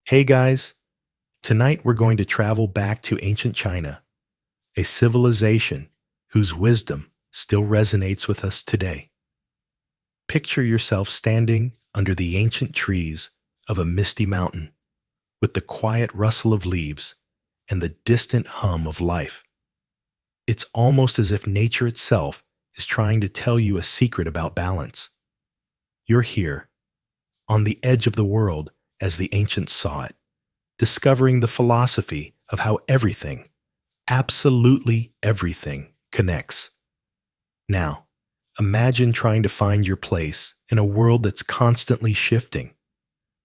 Hey guys, tonight we're going to travel back to ancient China, a civilization whose wisdom still resonates with us today. Picture yourself standing under the ancient trees of a misty mountain with the quiet rustle of leaves and the distant hum of life. It's almost as if nature itself is trying to tell you a secret about balance. You're here, on the edge of the world as the ancients saw it, discovering the philosophy of how everything, absolutely everything, connects. Now, imagine trying to find your place in a world that's constantly shifting,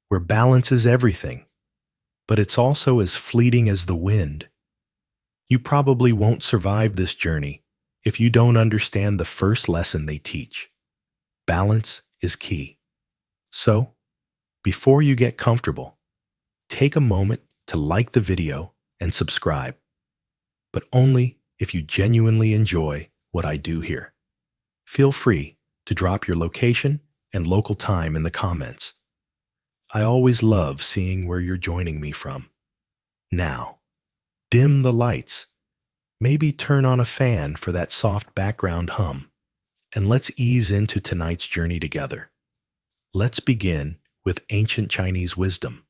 where balance is everything, but it's also as fleeting as the wind. You probably won't survive this journey if you don't understand the first lesson they teach. Balance is key. So, before you get comfortable, take a moment to like the video and subscribe, but only if you genuinely enjoy what I do here. Feel free to drop your location and local time in the comments. I always love seeing where you're joining me from. Now, dim the lights. Maybe turn on a fan for that soft background hum, and let's ease into tonight's journey together. Let's begin with ancient Chinese wisdom,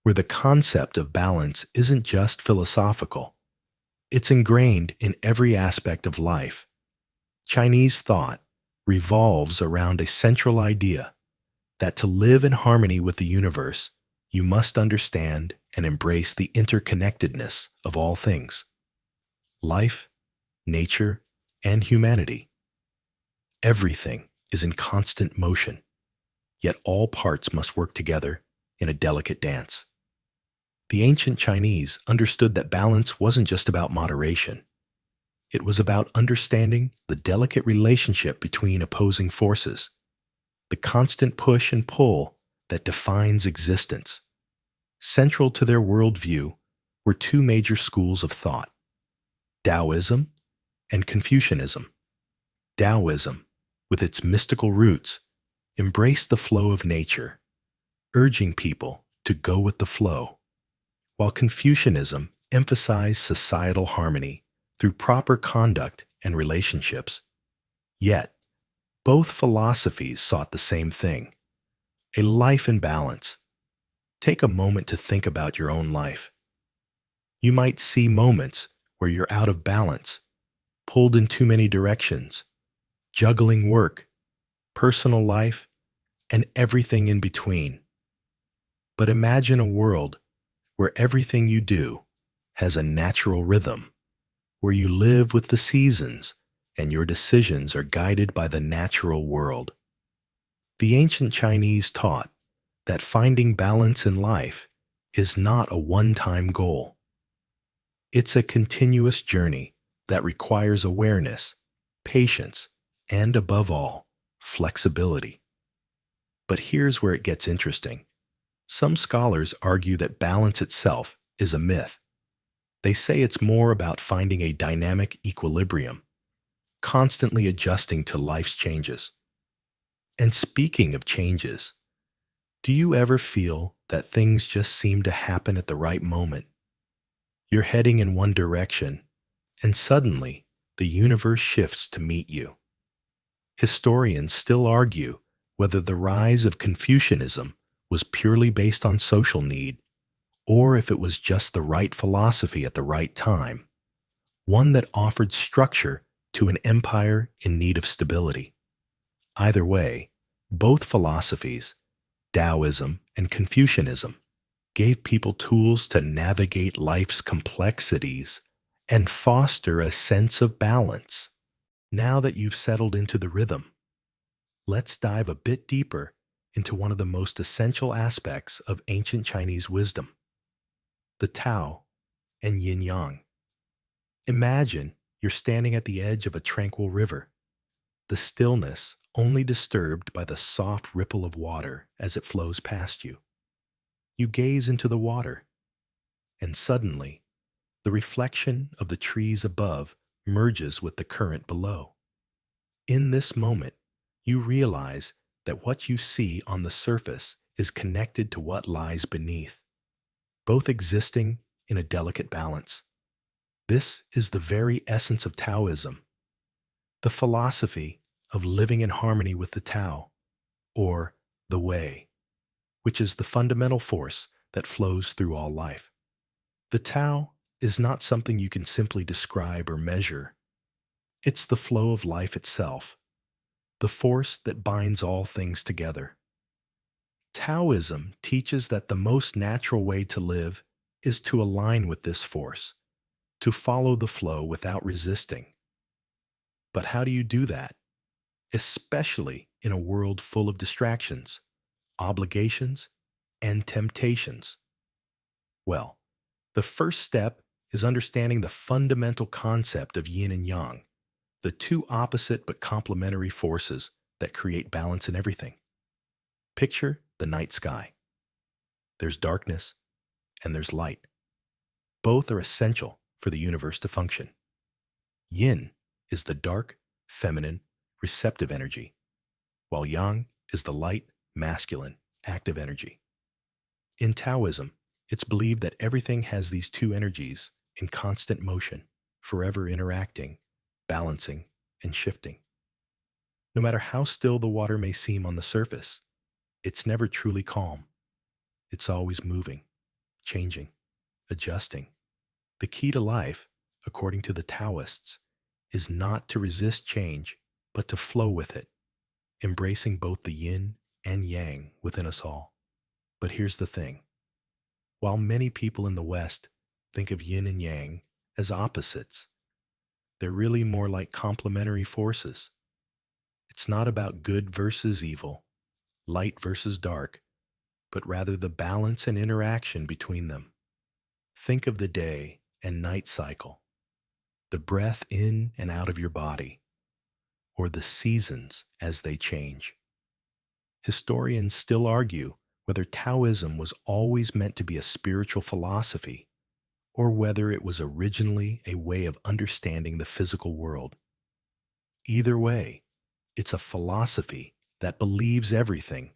where the concept of balance isn't just philosophical, it's ingrained in every aspect of life. Chinese thought revolves around a central idea that to live in harmony with the universe, you must understand and embrace the interconnectedness of all things: life, nature, and humanity. Everything is in constant motion, yet all parts must work together in a delicate dance. The ancient Chinese understood that balance wasn't just about moderation. It was about understanding the delicate relationship between opposing forces, the constant push and pull that defines existence. Central to their worldview were two major schools of thought: Taoism and Confucianism. Taoism, with its mystical roots, embraced the flow of nature, urging people to go with the flow, while Confucianism emphasized societal harmony through proper conduct and relationships. Yet, both philosophies sought the same thing: a life in balance. Take a moment to think about your own life. You might see moments where you're out of balance, pulled in too many directions, juggling work, personal life, and everything in between. But imagine a world where everything you do has a natural rhythm, where you live with the seasons and your decisions are guided by the natural world. The ancient Chinese taught that finding balance in life is not a one-time goal. It's a continuous journey that requires awareness, patience, and above all, flexibility. But here's where it gets interesting. Some scholars argue that balance itself is a myth. They say it's more about finding a dynamic equilibrium, constantly adjusting to life's changes. And speaking of changes, do you ever feel that things just seem to happen at the right moment? You're heading in one direction, and suddenly the universe shifts to meet you. Historians still argue whether the rise of Confucianism was purely based on social need, or if it was just the right philosophy at the right time, one that offered structure to an empire in need of stability. Either way, both philosophies, Taoism and Confucianism, gave people tools to navigate life's complexities and foster a sense of balance. Now that you've settled into the rhythm, let's dive a bit deeper into one of the most essential aspects of ancient Chinese wisdom: the Tao and Yin Yang. Imagine you're standing at the edge of a tranquil river, the stillness only disturbed by the soft ripple of water as it flows past you. You gaze into the water, and suddenly, the reflection of the trees above merges with the current below. In this moment, you realize that what you see on the surface is connected to what lies beneath. both existing in a delicate balance. This is the very essence of Taoism, the philosophy of living in harmony with the Tao, or the Way, which is the fundamental force that flows through all life. The Tao is not something you can simply describe or measure. It's the flow of life itself, the force that binds all things together. Taoism teaches that the most natural way to live is to align with this force, to follow the flow without resisting. But how do you do that? Especially in a world full of distractions, obligations, and temptations? Well, the first step is understanding the fundamental concept of yin and yang, the two opposite but complementary forces that create balance in everything. Picture the night sky. There's darkness and there's light. Both are essential for the universe to function. Yin is the dark, feminine, receptive energy, while yang is the light, masculine, active energy. In Taoism, it's believed that everything has these two energies in constant motion, forever interacting, balancing, and shifting. No matter how still the water may seem on the surface, it's never truly calm. It's always moving, changing, adjusting. The key to life, according to the Taoists, is not to resist change, but to flow with it, embracing both the yin and yang within us all. But here's the thing. While many people in the West think of yin and yang as opposites, they're really more like complementary forces. It's not about good versus evil, light versus dark, but rather the balance and interaction between them. Think of the day and night cycle, the breath in and out of your body, or the seasons as they change. Historians still argue whether Taoism was always meant to be a spiritual philosophy or whether it was originally a way of understanding the physical world. Either way, it's a philosophy that believes everything,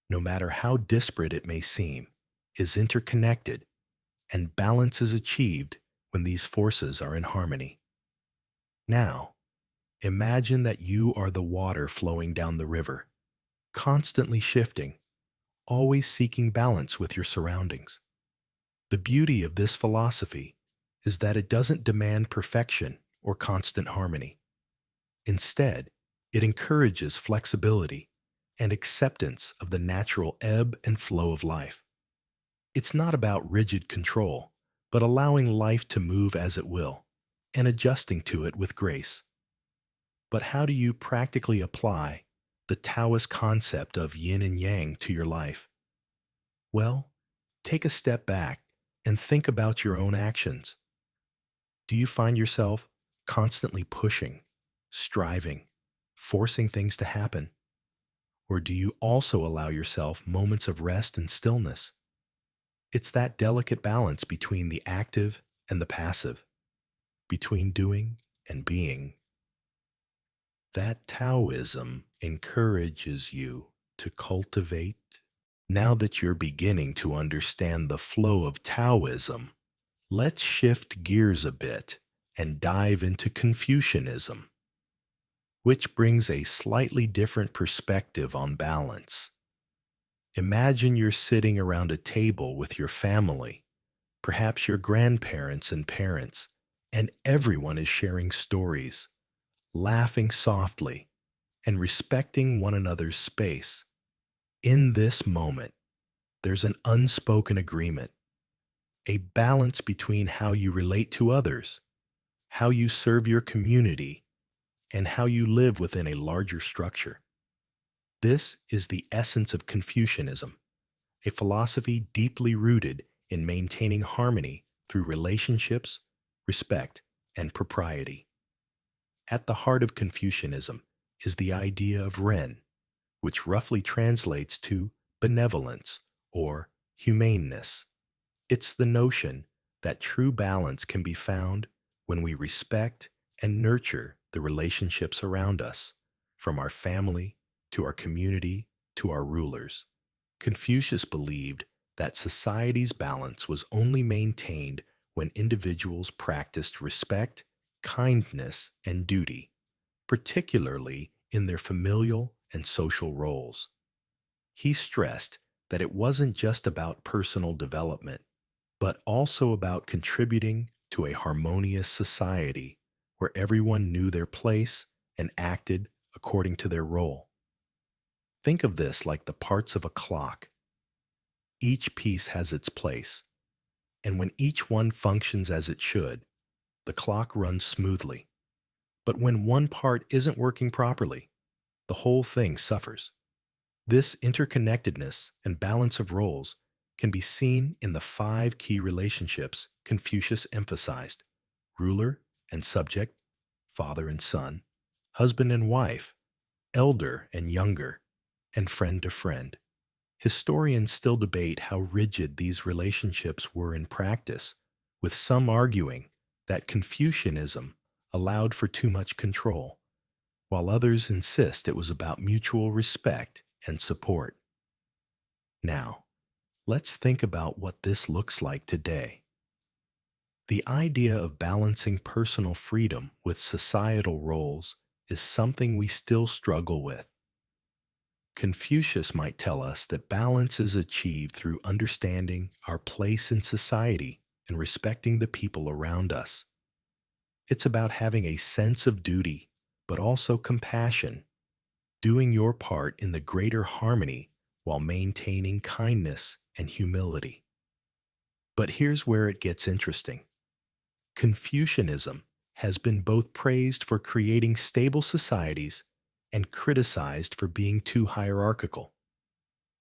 no matter how disparate it may seem, is interconnected, and balance is achieved when these forces are in harmony. Now, imagine that you are the water flowing down the river, constantly shifting, always seeking balance with your surroundings. The beauty of this philosophy is that it doesn't demand perfection or constant harmony. Instead, it encourages flexibility and acceptance of the natural ebb and flow of life. It's not about rigid control, but allowing life to move as it will and adjusting to it with grace. But how do you practically apply the Taoist concept of yin and yang to your life? Well, take a step back and think about your own actions. Do you find yourself constantly pushing, striving, forcing things to happen? Or do you also allow yourself moments of rest and stillness? It's that delicate balance between the active and the passive, between doing and being, that Taoism encourages you to cultivate. Now that you're beginning to understand the flow of Taoism, let's shift gears a bit and dive into Confucianism, which brings a slightly different perspective on balance. Imagine you're sitting around a table with your family, perhaps your grandparents and parents, and everyone is sharing stories, laughing softly, and respecting one another's space. In this moment, there's an unspoken agreement, a balance between how you relate to others, how you serve your community, and how you live within a larger structure. This is the essence of Confucianism, a philosophy deeply rooted in maintaining harmony through relationships, respect, and propriety. At the heart of Confucianism is the idea of Ren, which roughly translates to benevolence or humaneness. It's the notion that true balance can be found when we respect and nurture the relationships around us, from our family to our community to our rulers. Confucius believed that society's balance was only maintained when individuals practiced respect, kindness, and duty, particularly in their familial and social roles. He stressed that it wasn't just about personal development, but also about contributing to a harmonious society where everyone knew their place and acted according to their role. Think of this like the parts of a clock. Each piece has its place, and when each one functions as it should, the clock runs smoothly. But when one part isn't working properly, the whole thing suffers. This interconnectedness and balance of roles can be seen in the 5 key relationships Confucius emphasized: ruler and subject, father and son, husband and wife, elder and younger, and friend to friend. Historians still debate how rigid these relationships were in practice, with some arguing that Confucianism allowed for too much control, while others insist it was about mutual respect and support. Now, let's think about what this looks like today. The idea of balancing personal freedom with societal roles is something we still struggle with. Confucius might tell us that balance is achieved through understanding our place in society and respecting the people around us. It's about having a sense of duty, but also compassion, doing your part in the greater harmony while maintaining kindness and humility. But here's where it gets interesting. Confucianism has been both praised for creating stable societies and criticized for being too hierarchical.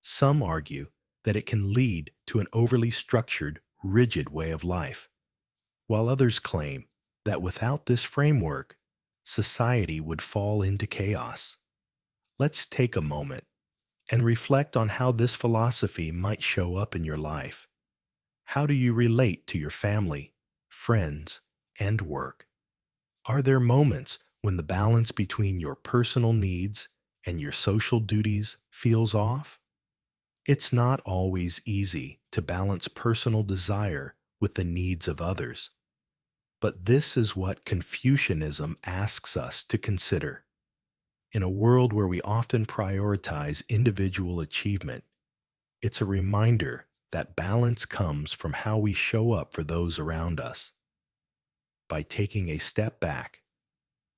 Some argue that it can lead to an overly structured, rigid way of life, while others claim that without this framework, society would fall into chaos. Let's take a moment and reflect on how this philosophy might show up in your life. How do you relate to your family, friends, and work? Are there moments when the balance between your personal needs and your social duties feels off? It's not always easy to balance personal desire with the needs of others. But this is what Confucianism asks us to consider. In a world where we often prioritize individual achievement, it's a reminder that balance comes from how we show up for those around us. By taking a step back,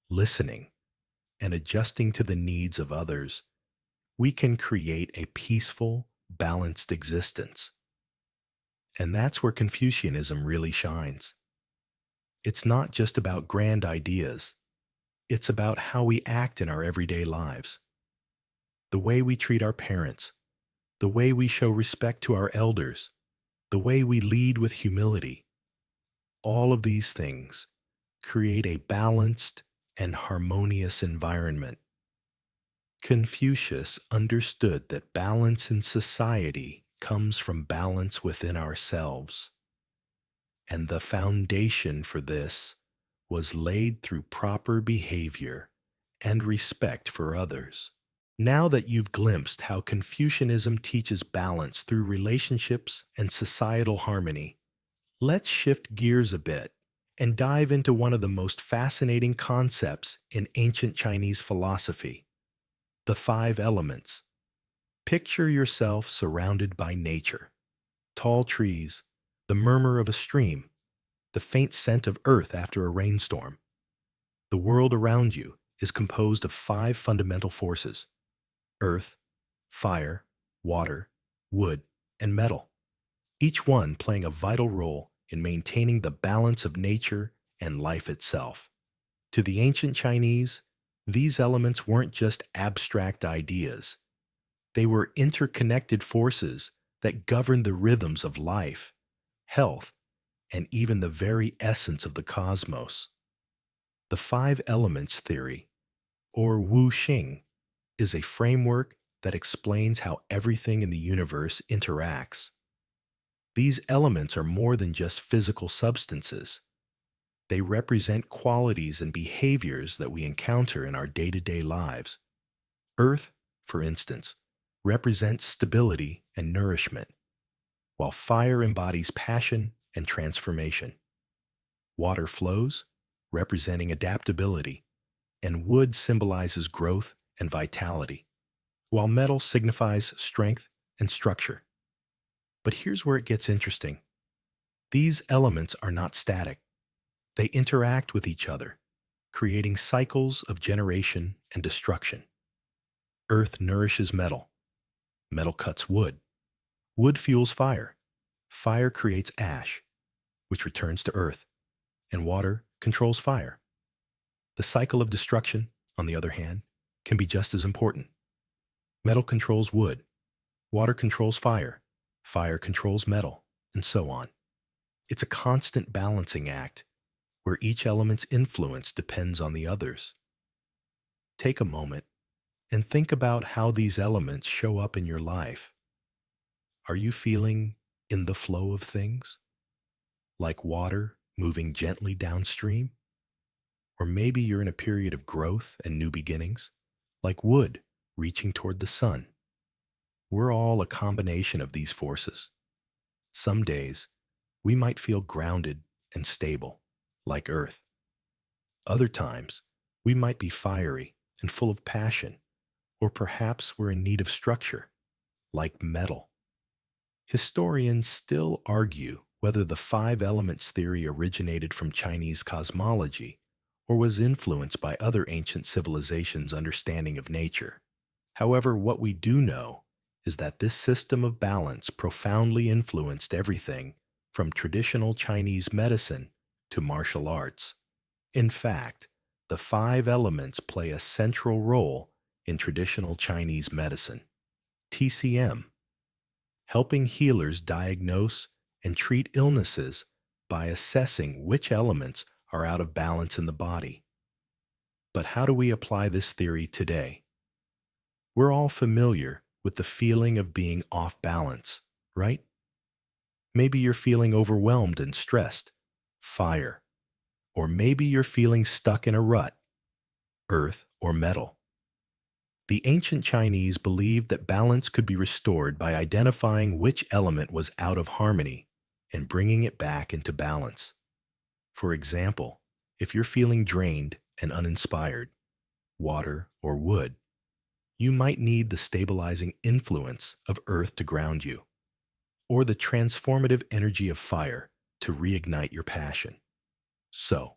listening, and adjusting to the needs of others, we can create a peaceful, balanced existence. And that's where Confucianism really shines. It's not just about grand ideas. It's about how we act in our everyday lives. The way we treat our parents, the way we show respect to our elders, the way we lead with humility. All of these things create a balanced and harmonious environment. Confucius understood that balance in society comes from balance within ourselves. And the foundation for this was laid through proper behavior and respect for others. Now that you've glimpsed how Confucianism teaches balance through relationships and societal harmony, let's shift gears a bit and dive into one of the most fascinating concepts in ancient Chinese philosophy: the 5 elements. Picture yourself surrounded by nature: tall trees, the murmur of a stream, the faint scent of earth after a rainstorm. The world around you is composed of 5 fundamental forces: earth, fire, water, wood, and metal, each one playing a vital role in maintaining the balance of nature and life itself. To the ancient Chinese, these elements weren't just abstract ideas. They were interconnected forces that governed the rhythms of life, health, and even the very essence of the cosmos. The 5 elements theory, or Wu Xing, is a framework that explains how everything in the universe interacts. These elements are more than just physical substances. They represent qualities and behaviors that we encounter in our day-to-day lives. Earth, for instance, represents stability and nourishment. while fire embodies passion and transformation. Water flows, representing adaptability, and wood symbolizes growth and vitality, while metal signifies strength and structure. But here's where it gets interesting. These elements are not static. They interact with each other, creating cycles of generation and destruction. Earth nourishes metal. Metal cuts wood. Wood fuels fire. Fire creates ash, which returns to earth, and water controls fire. The cycle of destruction, on the other hand, can be just as important. Metal controls wood. Water controls fire. Fire controls metal, and so on. It's a constant balancing act where each element's influence depends on the others. Take a moment and think about how these elements show up in your life. Are you feeling in the flow of things? Like water moving gently downstream? Or maybe you're in a period of growth and new beginnings, like wood reaching toward the sun. We're all a combination of these forces. Some days, we might feel grounded and stable, like earth. Other times, we might be fiery and full of passion, or perhaps we're in need of structure, like metal. Historians still argue whether the five elements theory originated from Chinese cosmology or was influenced by other ancient civilizations' understanding of nature. However, what we do know is that this system of balance profoundly influenced everything from traditional Chinese medicine to martial arts. In fact, the five elements play a central role in traditional Chinese medicine. TCM, helping healers diagnose and treat illnesses by assessing which elements are out of balance in the body. But how do we apply this theory today? We're all familiar with the feeling of being off balance, right? Maybe you're feeling overwhelmed and stressed, fire. Or maybe you're feeling stuck in a rut, earth or metal. The ancient Chinese believed that balance could be restored by identifying which element was out of harmony and bringing it back into balance. For example, if you're feeling drained and uninspired, water or wood, you might need the stabilizing influence of earth to ground you, or the transformative energy of fire to reignite your passion. So,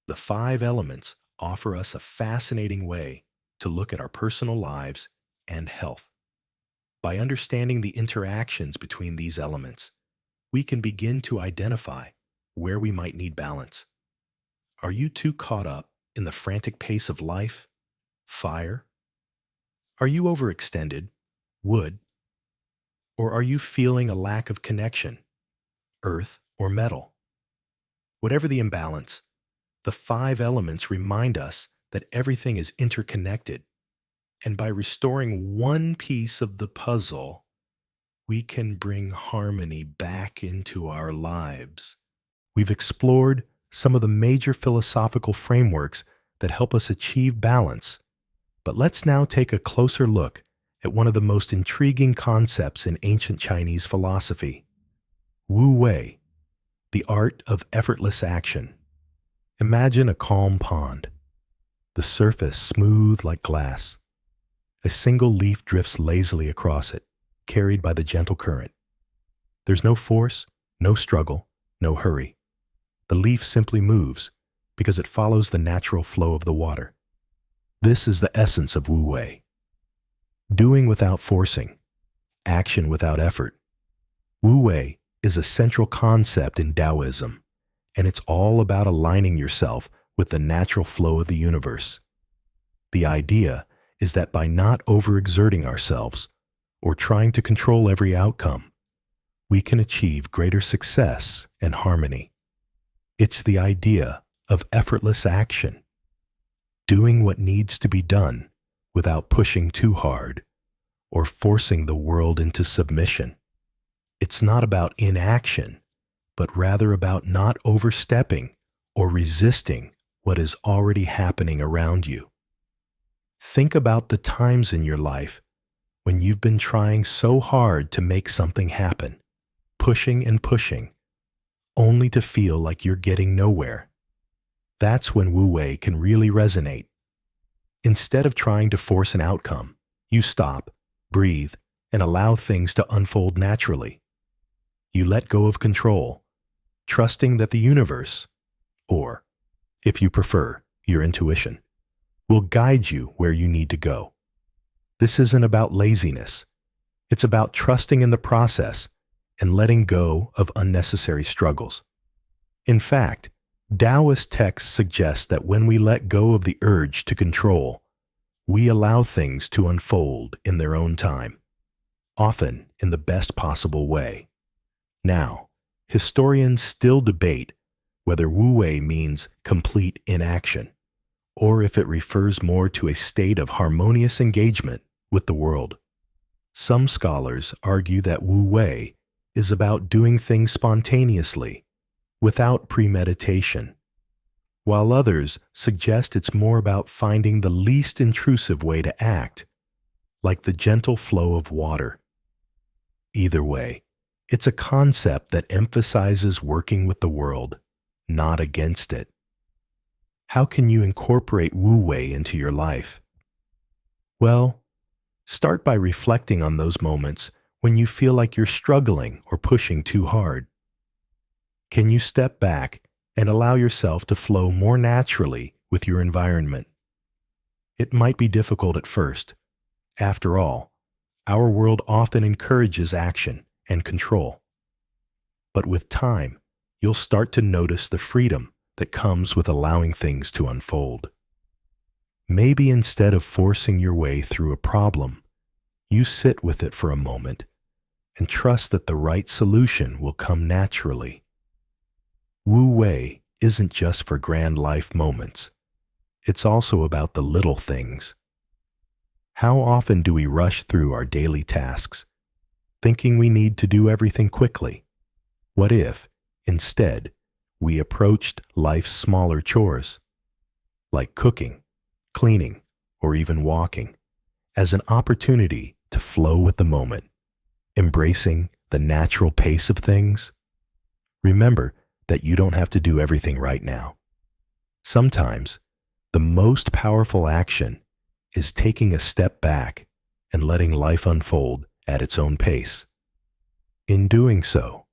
the five elements offer us a fascinating way to look at our personal lives and health. By understanding the interactions between these elements, we can begin to identify where we might need balance. Are you too caught up in the frantic pace of life? Fire? Are you overextended? Wood? Or are you feeling a lack of connection? Earth or metal? Whatever the imbalance, the five elements remind us that everything is interconnected, and by restoring one piece of the puzzle, we can bring harmony back into our lives. We've explored some of the major philosophical frameworks that help us achieve balance, but let's now take a closer look at one of the most intriguing concepts in ancient Chinese philosophy, Wu Wei, the art of effortless action. Imagine a calm pond, the surface smooth like glass. A single leaf drifts lazily across it, carried by the gentle current. There's no force, no struggle, no hurry. The leaf simply moves because it follows the natural flow of the water. This is the essence of Wu Wei. Doing without forcing, action without effort. Wu Wei is a central concept in Taoism, and it's all about aligning yourself with the natural flow of the universe. The idea is that by not overexerting ourselves or trying to control every outcome, we can achieve greater success and harmony. It's the idea of effortless action, doing what needs to be done without pushing too hard or forcing the world into submission. It's not about inaction, but rather about not overstepping or resisting what is already happening around you. Think about the times in your life when you've been trying so hard to make something happen, pushing and pushing, only to feel like you're getting nowhere. That's when Wu Wei can really resonate. Instead of trying to force an outcome, you stop, breathe, and allow things to unfold naturally. You let go of control, trusting that the universe, or, if you prefer, your intuition, will guide you where you need to go. This isn't about laziness. It's about trusting in the process and letting go of unnecessary struggles. In fact, Taoist texts suggest that when we let go of the urge to control, we allow things to unfold in their own time, often in the best possible way. Now, historians still debate whether Wu Wei means complete inaction, or if it refers more to a state of harmonious engagement with the world. Some scholars argue that Wu Wei is about doing things spontaneously, without premeditation, while others suggest it's more about finding the least intrusive way to act, like the gentle flow of water. Either way, it's a concept that emphasizes working with the world, not against it. How can you incorporate Wu Wei into your life? Well, start by reflecting on those moments when you feel like you're struggling or pushing too hard. Can you step back and allow yourself to flow more naturally with your environment? It might be difficult at first. After all, our world often encourages action and control. But with time, you'll start to notice the freedom that comes with allowing things to unfold. Maybe instead of forcing your way through a problem, you sit with it for a moment and trust that the right solution will come naturally. Wu Wei isn't just for grand life moments. It's also about the little things. How often do we rush through our daily tasks, thinking we need to do everything quickly? What if, instead, we approached life's smaller chores, like cooking, cleaning, or even walking, as an opportunity to flow with the moment, embracing the natural pace of things? Remember that you don't have to do everything right now. Sometimes, the most powerful action is taking a step back and letting life unfold at its own pace. In doing so,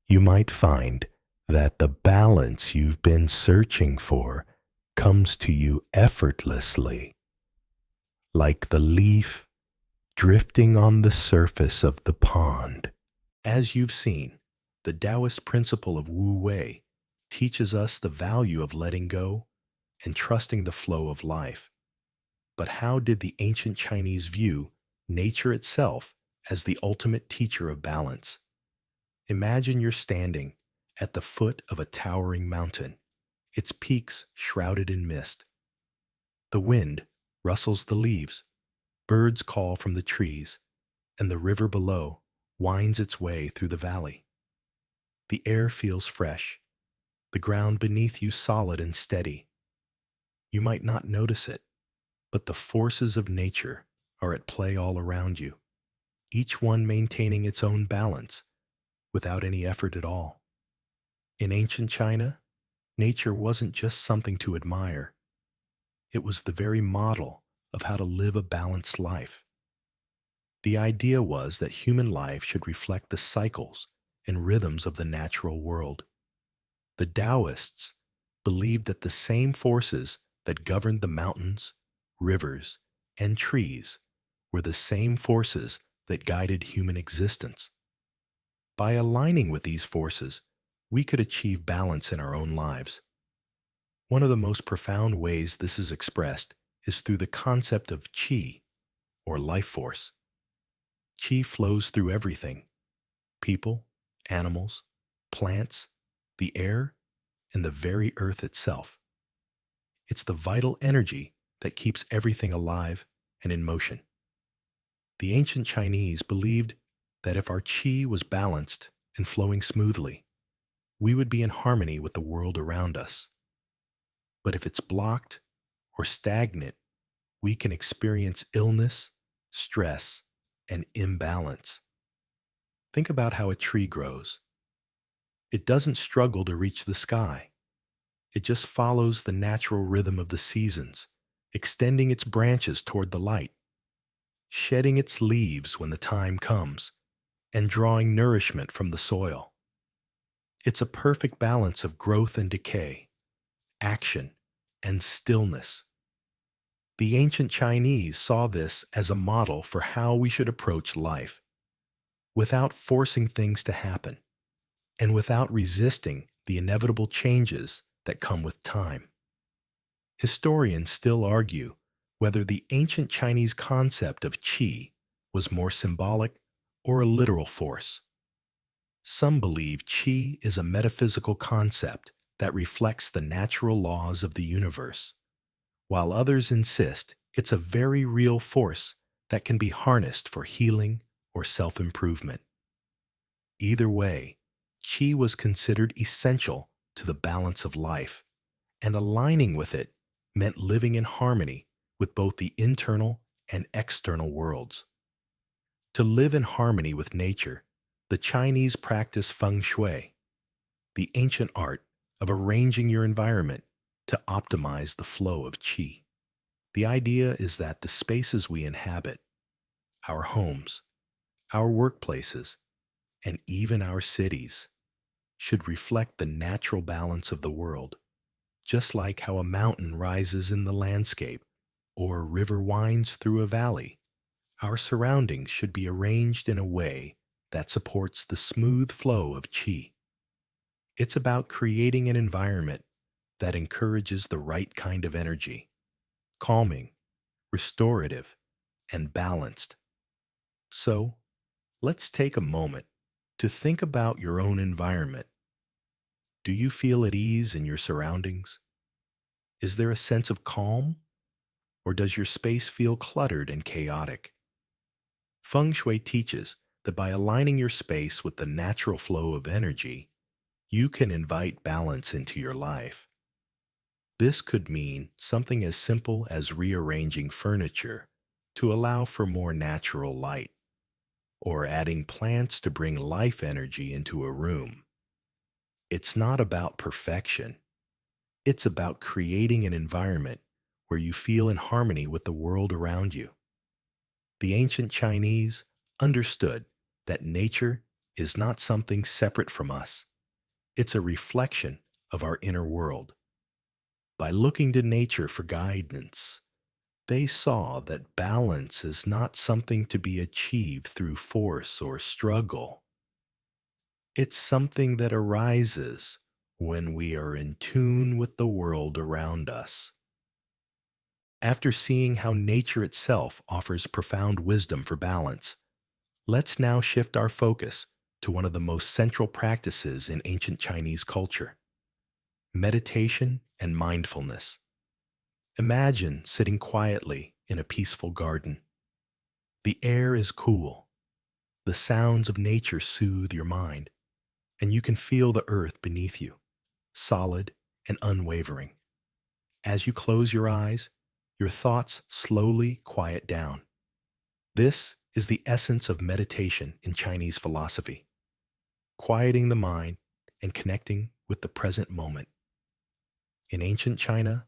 you might find that the balance you've been searching for comes to you effortlessly, like the leaf drifting on the surface of the pond. As you've seen, the Taoist principle of Wu Wei teaches us the value of letting go and trusting the flow of life. But how did the ancient Chinese view nature itself as the ultimate teacher of balance? Imagine you're standing at the foot of a towering mountain, its peaks shrouded in mist. The wind rustles the leaves, birds call from the trees, and the river below winds its way through the valley. The air feels fresh, the ground beneath you solid and steady. You might not notice it, but the forces of nature are at play all around you, each one maintaining its own balance without any effort at all. In ancient China, nature wasn't just something to admire. It was the very model of how to live a balanced life. The idea was that human life should reflect the cycles and rhythms of the natural world. The Taoists believed that the same forces that governed the mountains, rivers, and trees were the same forces that guided human existence. By aligning with these forces, we could achieve balance in our own lives. One of the most profound ways this is expressed is through the concept of qi, or life force. Qi flows through everything: people, animals, plants, the air, and the very earth itself. It's the vital energy that keeps everything alive and in motion. The ancient Chinese believed that if our qi was balanced and flowing smoothly, we would be in harmony with the world around us. But if it's blocked or stagnant, we can experience illness, stress, and imbalance. Think about how a tree grows. It doesn't struggle to reach the sky. It just follows the natural rhythm of the seasons, extending its branches toward the light, shedding its leaves when the time comes, and drawing nourishment from the soil. It's a perfect balance of growth and decay, action and stillness. The ancient Chinese saw this as a model for how we should approach life, without forcing things to happen, and without resisting the inevitable changes that come with time. Historians still argue whether the ancient Chinese concept of qi was more symbolic or a literal force. Some believe qi is a metaphysical concept that reflects the natural laws of the universe, while others insist it's a very real force that can be harnessed for healing or self-improvement. Either way, qi was considered essential to the balance of life, and aligning with it meant living in harmony with both the internal and external worlds. To live in harmony with nature, the Chinese practice feng shui, the ancient art of arranging your environment to optimize the flow of qi. The idea is that the spaces we inhabit, our homes, our workplaces, and even our cities, should reflect the natural balance of the world, just like how a mountain rises in the landscape or a river winds through a valley. Our surroundings should be arranged in a way that supports the smooth flow of qi. It's about creating an environment that encourages the right kind of energy, calming, restorative, and balanced. So, let's take a moment to think about your own environment. Do you feel at ease in your surroundings? Is there a sense of calm, or does your space feel cluttered and chaotic? Feng Shui teaches that by aligning your space with the natural flow of energy, you can invite balance into your life. This could mean something as simple as rearranging furniture to allow for more natural light, or adding plants to bring life energy into a room. It's not about perfection. It's about creating an environment where you feel in harmony with the world around you. The ancient Chinese understood that nature is not something separate from us. It's a reflection of our inner world. By looking to nature for guidance, they saw that balance is not something to be achieved through force or struggle. It's something that arises when we are in tune with the world around us. After seeing how nature itself offers profound wisdom for balance, let's now shift our focus to one of the most central practices in ancient Chinese culture: meditation and mindfulness. Imagine sitting quietly in a peaceful garden. The air is cool, the sounds of nature soothe your mind, and you can feel the earth beneath you, solid and unwavering. As you close your eyes, your thoughts slowly quiet down. This is the essence of meditation in Chinese philosophy: quieting the mind and connecting with the present moment. In ancient China,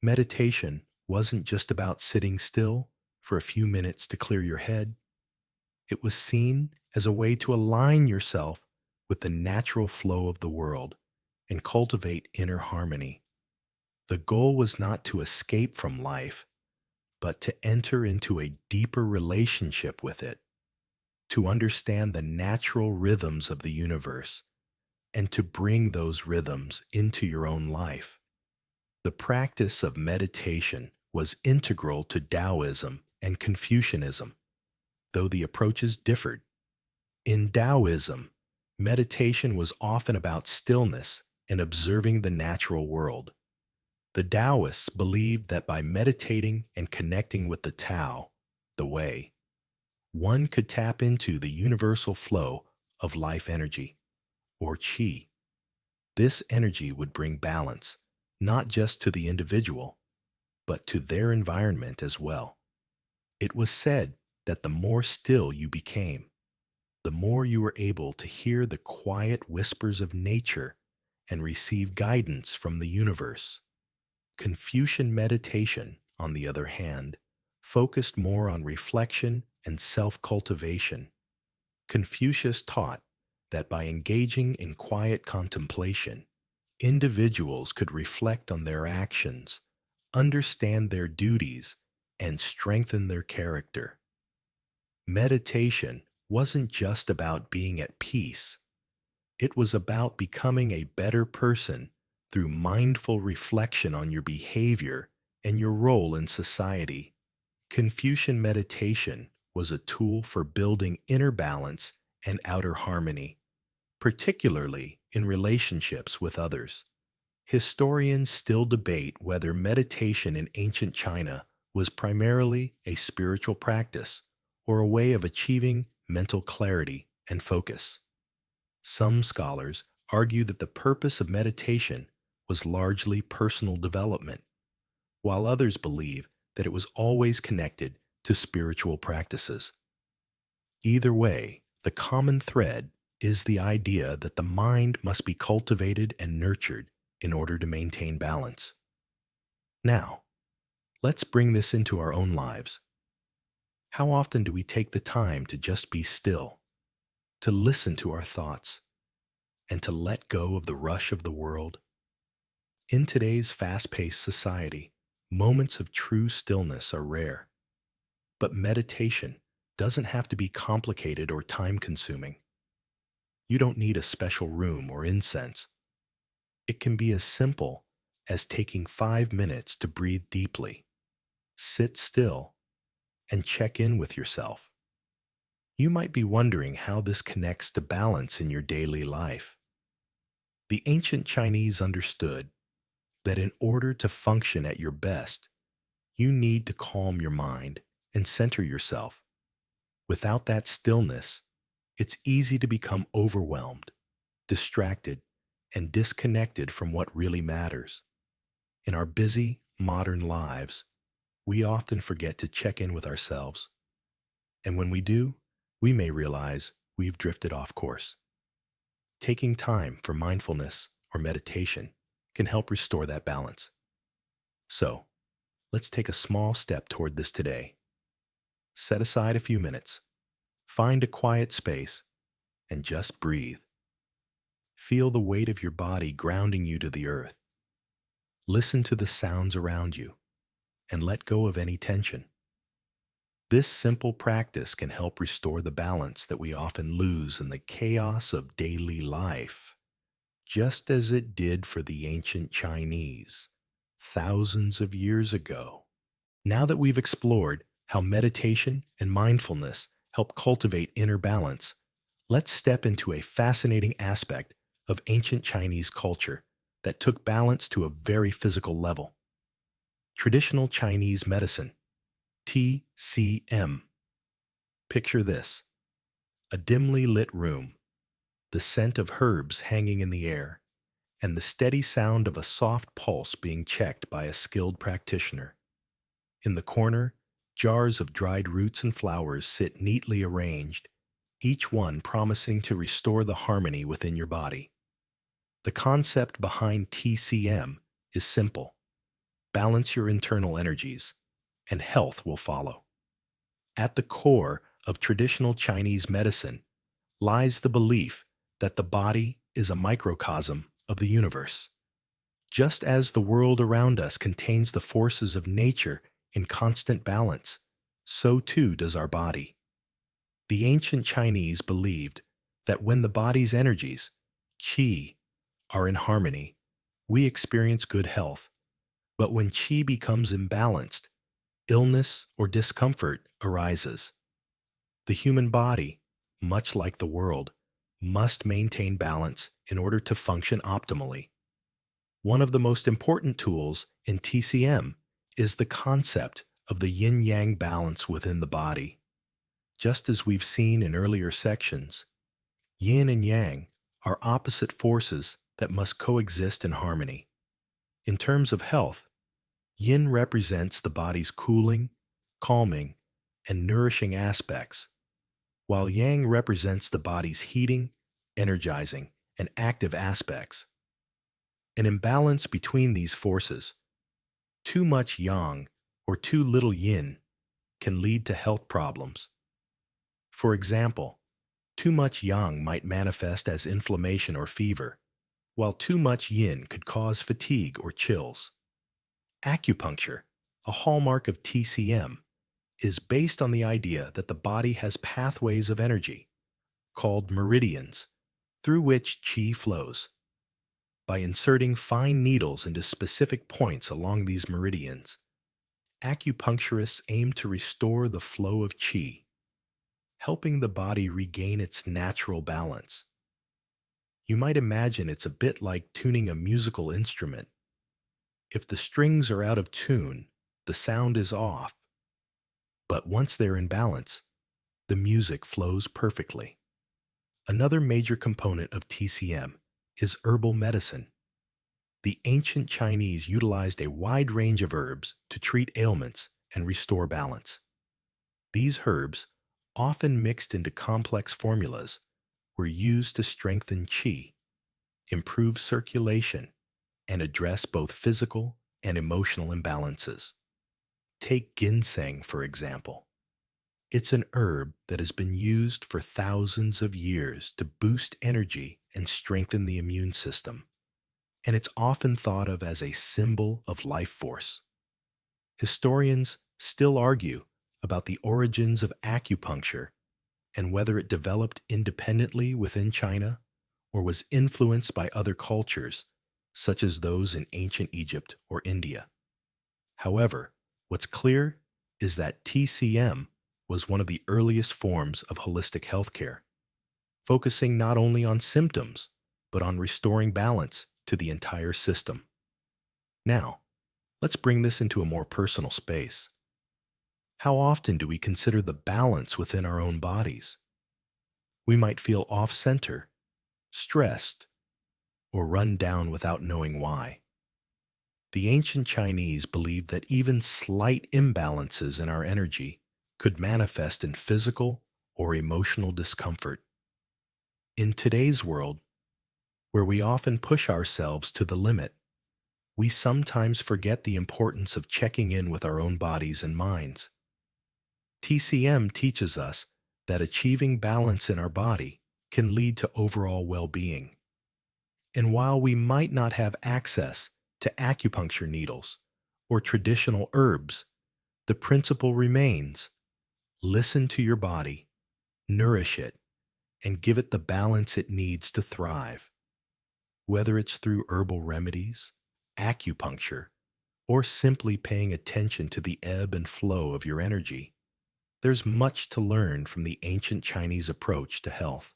meditation wasn't just about sitting still for a few minutes to clear your head. It was seen as a way to align yourself with the natural flow of the world and cultivate inner harmony. The goal was not to escape from life, but to enter into a deeper relationship with it, to understand the natural rhythms of the universe, and to bring those rhythms into your own life. The practice of meditation was integral to Taoism and Confucianism, though the approaches differed. In Taoism, meditation was often about stillness and observing the natural world. The Taoists believed that by meditating and connecting with the Tao, the way, one could tap into the universal flow of life energy, or qi. This energy would bring balance, not just to the individual, but to their environment as well. It was said that the more still you became, the more you were able to hear the quiet whispers of nature and receive guidance from the universe. Confucian meditation, on the other hand, focused more on reflection and self-cultivation. Confucius taught that by engaging in quiet contemplation, individuals could reflect on their actions, understand their duties, and strengthen their character. Meditation wasn't just about being at peace. It was about becoming a better person through mindful reflection on your behavior and your role in society. Confucian meditation was a tool for building inner balance and outer harmony, particularly in relationships with others. Historians still debate whether meditation in ancient China was primarily a spiritual practice or a way of achieving mental clarity and focus. Some scholars argue that the purpose of meditation was largely personal development, while others believe that it was always connected to spiritual practices. Either way, the common thread is the idea that the mind must be cultivated and nurtured in order to maintain balance. Now, let's bring this into our own lives. How often do we take the time to just be still, to listen to our thoughts, and to let go of the rush of the world? In today's fast-paced society, moments of true stillness are rare. But meditation doesn't have to be complicated or time-consuming. You don't need a special room or incense. It can be as simple as taking 5 minutes to breathe deeply, sit still, and check in with yourself. You might be wondering how this connects to balance in your daily life. The ancient Chinese understood that in order to function at your best, you need to calm your mind and center yourself. Without that stillness, it's easy to become overwhelmed, distracted, and disconnected from what really matters. In our busy, modern lives, we often forget to check in with ourselves. And when we do, we may realize we've drifted off course. Taking time for mindfulness or meditation can help restore that balance. So, let's take a small step toward this today. Set aside a few minutes, find a quiet space, and just breathe. Feel the weight of your body grounding you to the earth. Listen to the sounds around you, and let go of any tension. This simple practice can help restore the balance that we often lose in the chaos of daily life, just as it did for the ancient Chinese thousands of years ago. Now that we've explored how meditation and mindfulness help cultivate inner balance, let's step into a fascinating aspect of ancient Chinese culture that took balance to a very physical level. Traditional Chinese medicine, TCM. Picture this: a dimly lit room, the scent of herbs hanging in the air, and the steady sound of a soft pulse being checked by a skilled practitioner. In the corner, jars of dried roots and flowers sit neatly arranged, each one promising to restore the harmony within your body. The concept behind TCM is simple: balance your internal energies, and health will follow. At the core of traditional Chinese medicine lies the belief that the body is a microcosm of the universe. Just as the world around us contains the forces of nature in constant balance, so too does our body. The ancient Chinese believed that when the body's energies, qi, are in harmony, we experience good health. But when qi becomes imbalanced, illness or discomfort arises. The human body, much like the world, must maintain balance in order to function optimally. One of the most important tools in TCM is the concept of the yin-yang balance within the body. Just as we've seen in earlier sections, yin and yang are opposite forces that must coexist in harmony. In terms of health, yin represents the body's cooling, calming, and nourishing aspects, while Yang represents the body's heating, energizing, and active aspects. An imbalance between these forces, too much Yang or too little Yin, can lead to health problems. For example, too much Yang might manifest as inflammation or fever, while too much Yin could cause fatigue or chills. Acupuncture, a hallmark of TCM, is based on the idea that the body has pathways of energy, called meridians, through which qi flows. By inserting fine needles into specific points along these meridians, acupuncturists aim to restore the flow of qi, helping the body regain its natural balance. You might imagine it's a bit like tuning a musical instrument. If the strings are out of tune, the sound is off. But once they're in balance, the music flows perfectly. Another major component of TCM is herbal medicine. The ancient Chinese utilized a wide range of herbs to treat ailments and restore balance. These herbs, often mixed into complex formulas, were used to strengthen qi, improve circulation, and address both physical and emotional imbalances. Take ginseng, for example. It's an herb that has been used for thousands of years to boost energy and strengthen the immune system, and it's often thought of as a symbol of life force. Historians still argue about the origins of acupuncture and whether it developed independently within China or was influenced by other cultures, such as those in ancient Egypt or India. However, what's clear is that TCM was one of the earliest forms of holistic healthcare, focusing not only on symptoms, but on restoring balance to the entire system. Now, let's bring this into a more personal space. How often do we consider the balance within our own bodies? We might feel off-center, stressed, or run down without knowing why. The ancient Chinese believed that even slight imbalances in our energy could manifest in physical or emotional discomfort. In today's world, where we often push ourselves to the limit, we sometimes forget the importance of checking in with our own bodies and minds. TCM teaches us that achieving balance in our body can lead to overall well-being. And while we might not have access to acupuncture needles or traditional herbs, the principle remains: listen to your body, nourish it, and give it the balance it needs to thrive. Whether it's through herbal remedies, acupuncture, or simply paying attention to the ebb and flow of your energy, there's much to learn from the ancient Chinese approach to health.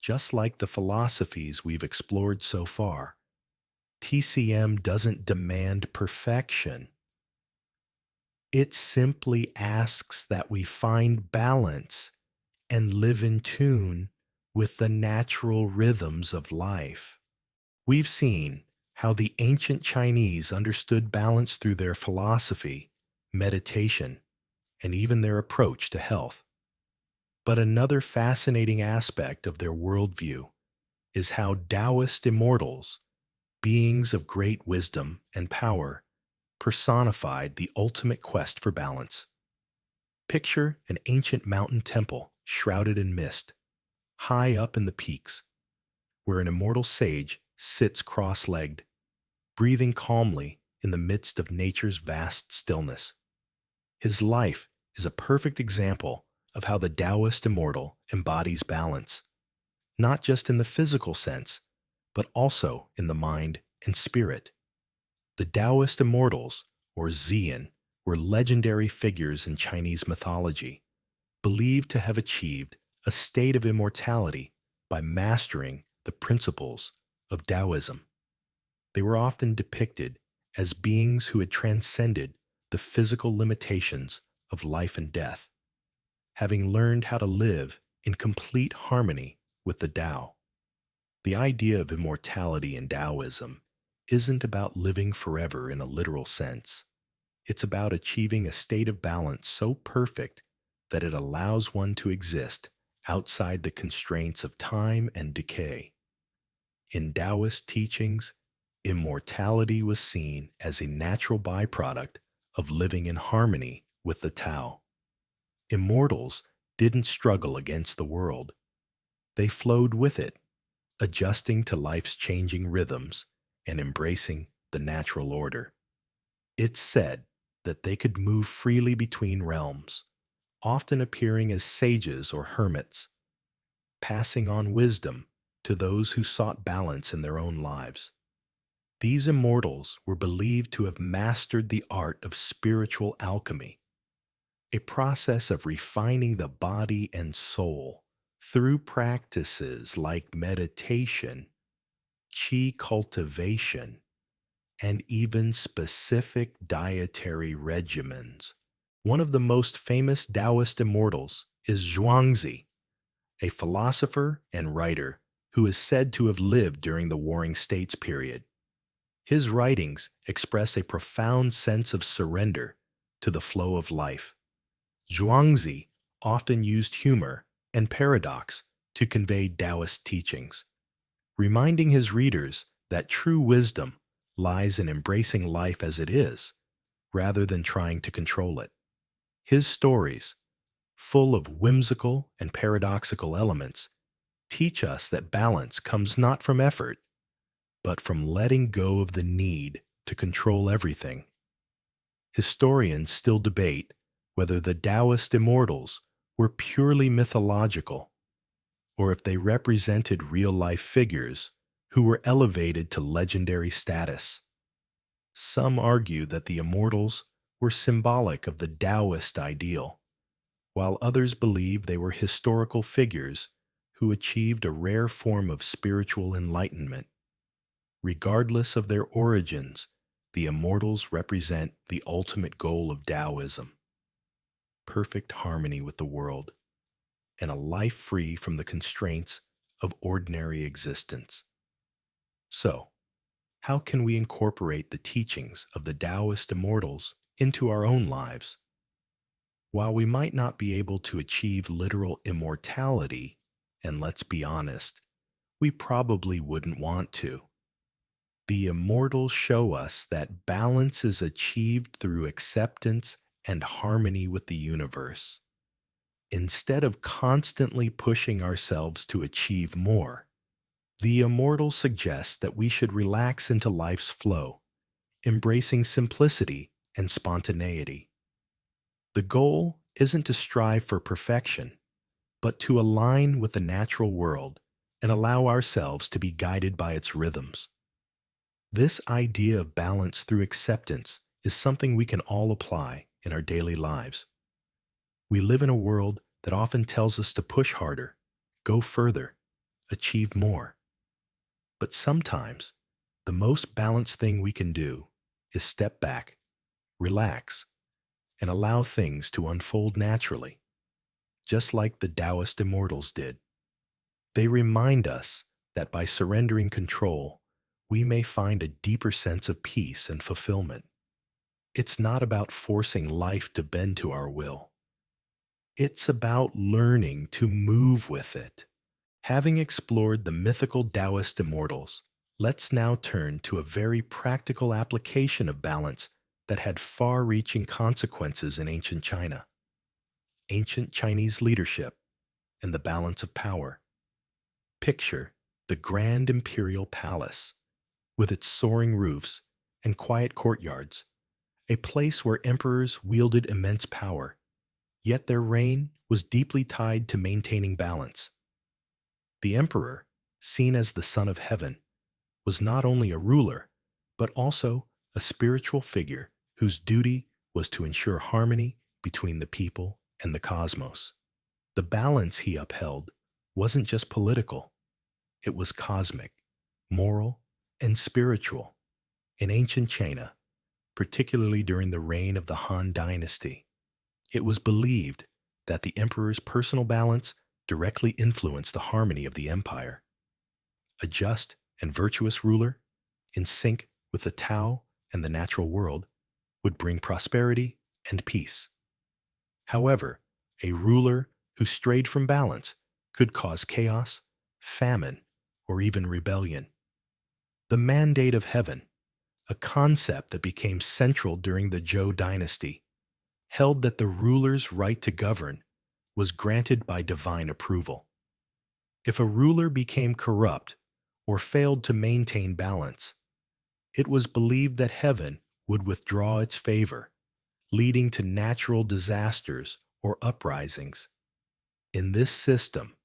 Just like the philosophies we've explored so far, TCM doesn't demand perfection. It simply asks that we find balance and live in tune with the natural rhythms of life. We've seen how the ancient Chinese understood balance through their philosophy, meditation, and even their approach to health. But another fascinating aspect of their worldview is how Taoist immortals, beings of great wisdom and power, personified the ultimate quest for balance. Picture an ancient mountain temple shrouded in mist, high up in the peaks, where an immortal sage sits cross-legged, breathing calmly in the midst of nature's vast stillness. His life is a perfect example of how the Taoist immortal embodies balance, not just in the physical sense, but also in the mind and spirit. The Taoist immortals, or Zen, were legendary figures in Chinese mythology, believed to have achieved a state of immortality by mastering the principles of Taoism. They were often depicted as beings who had transcended the physical limitations of life and death, having learned how to live in complete harmony with the Tao. The idea of immortality in Taoism isn't about living forever in a literal sense. It's about achieving a state of balance so perfect that it allows one to exist outside the constraints of time and decay. In Taoist teachings, immortality was seen as a natural byproduct of living in harmony with the Tao. Immortals didn't struggle against the world. They flowed with it, adjusting to life's changing rhythms and embracing the natural order. It's said that they could move freely between realms, often appearing as sages or hermits, passing on wisdom to those who sought balance in their own lives. These immortals were believed to have mastered the art of spiritual alchemy, a process of refining the body and soul through practices like meditation, qi cultivation, and even specific dietary regimens. One of the most famous Taoist immortals is Zhuangzi, a philosopher and writer who is said to have lived during the Warring States period. His writings express a profound sense of surrender to the flow of life. Zhuangzi often used humor and paradox to convey Taoist teachings, reminding his readers that true wisdom lies in embracing life as it is, rather than trying to control it. His stories, full of whimsical and paradoxical elements, teach us that balance comes not from effort, but from letting go of the need to control everything. Historians still debate whether the Taoist immortals were purely mythological, or if they represented real-life figures who were elevated to legendary status. Some argue that the immortals were symbolic of the Taoist ideal, while others believe they were historical figures who achieved a rare form of spiritual enlightenment. Regardless of their origins, the immortals represent the ultimate goal of Taoism: perfect harmony with the world, and a life free from the constraints of ordinary existence. So, how can we incorporate the teachings of the Taoist immortals into our own lives? While we might not be able to achieve literal immortality, and let's be honest, we probably wouldn't want to, the immortals show us that balance is achieved through acceptance and harmony with the universe. Instead of constantly pushing ourselves to achieve more, the immortals suggest that we should relax into life's flow, embracing simplicity and spontaneity. The goal isn't to strive for perfection, but to align with the natural world and allow ourselves to be guided by its rhythms. This idea of balance through acceptance is something we can all apply in our daily lives. We live in a world that often tells us to push harder, go further, achieve more. But sometimes, the most balanced thing we can do is step back, relax, and allow things to unfold naturally, just like the Taoist immortals did. They remind us that by surrendering control, we may find a deeper sense of peace and fulfillment. It's not about forcing life to bend to our will. It's about learning to move with it. Having explored the mythical Taoist immortals, let's now turn to a very practical application of balance that had far-reaching consequences in ancient China. Ancient Chinese leadership and the balance of power. Picture the grand imperial palace, with its soaring roofs and quiet courtyards, a place where emperors wielded immense power, yet their reign was deeply tied to maintaining balance. The emperor, seen as the son of heaven, was not only a ruler, but also a spiritual figure whose duty was to ensure harmony between the people and the cosmos. The balance he upheld wasn't just political, it was cosmic, moral, and spiritual. In ancient China, particularly during the reign of the Han Dynasty, it was believed that the emperor's personal balance directly influenced the harmony of the empire. A just and virtuous ruler, in sync with the Tao and the natural world, would bring prosperity and peace. However, A ruler who strayed from balance could cause chaos, famine, or even rebellion. The mandate of heaven, a concept that became central during the Zhou dynasty, held that the ruler's right to govern was granted by divine approval. If a ruler became corrupt or failed to maintain balance, it was believed that heaven would withdraw its favor, leading to natural disasters or uprisings. In this system,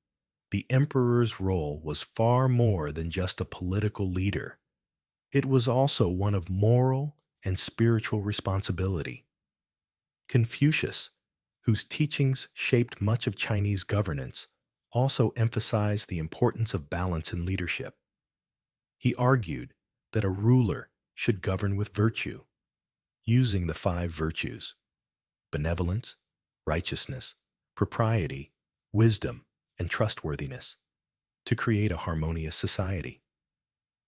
the emperor's role was far more than just a political leader. It was also one of moral and spiritual responsibility. Confucius, whose teachings shaped much of Chinese governance, also emphasized the importance of balance in leadership. He argued that a ruler should govern with virtue, using the five virtues: benevolence, righteousness, propriety, wisdom, and trustworthiness, to create a harmonious society.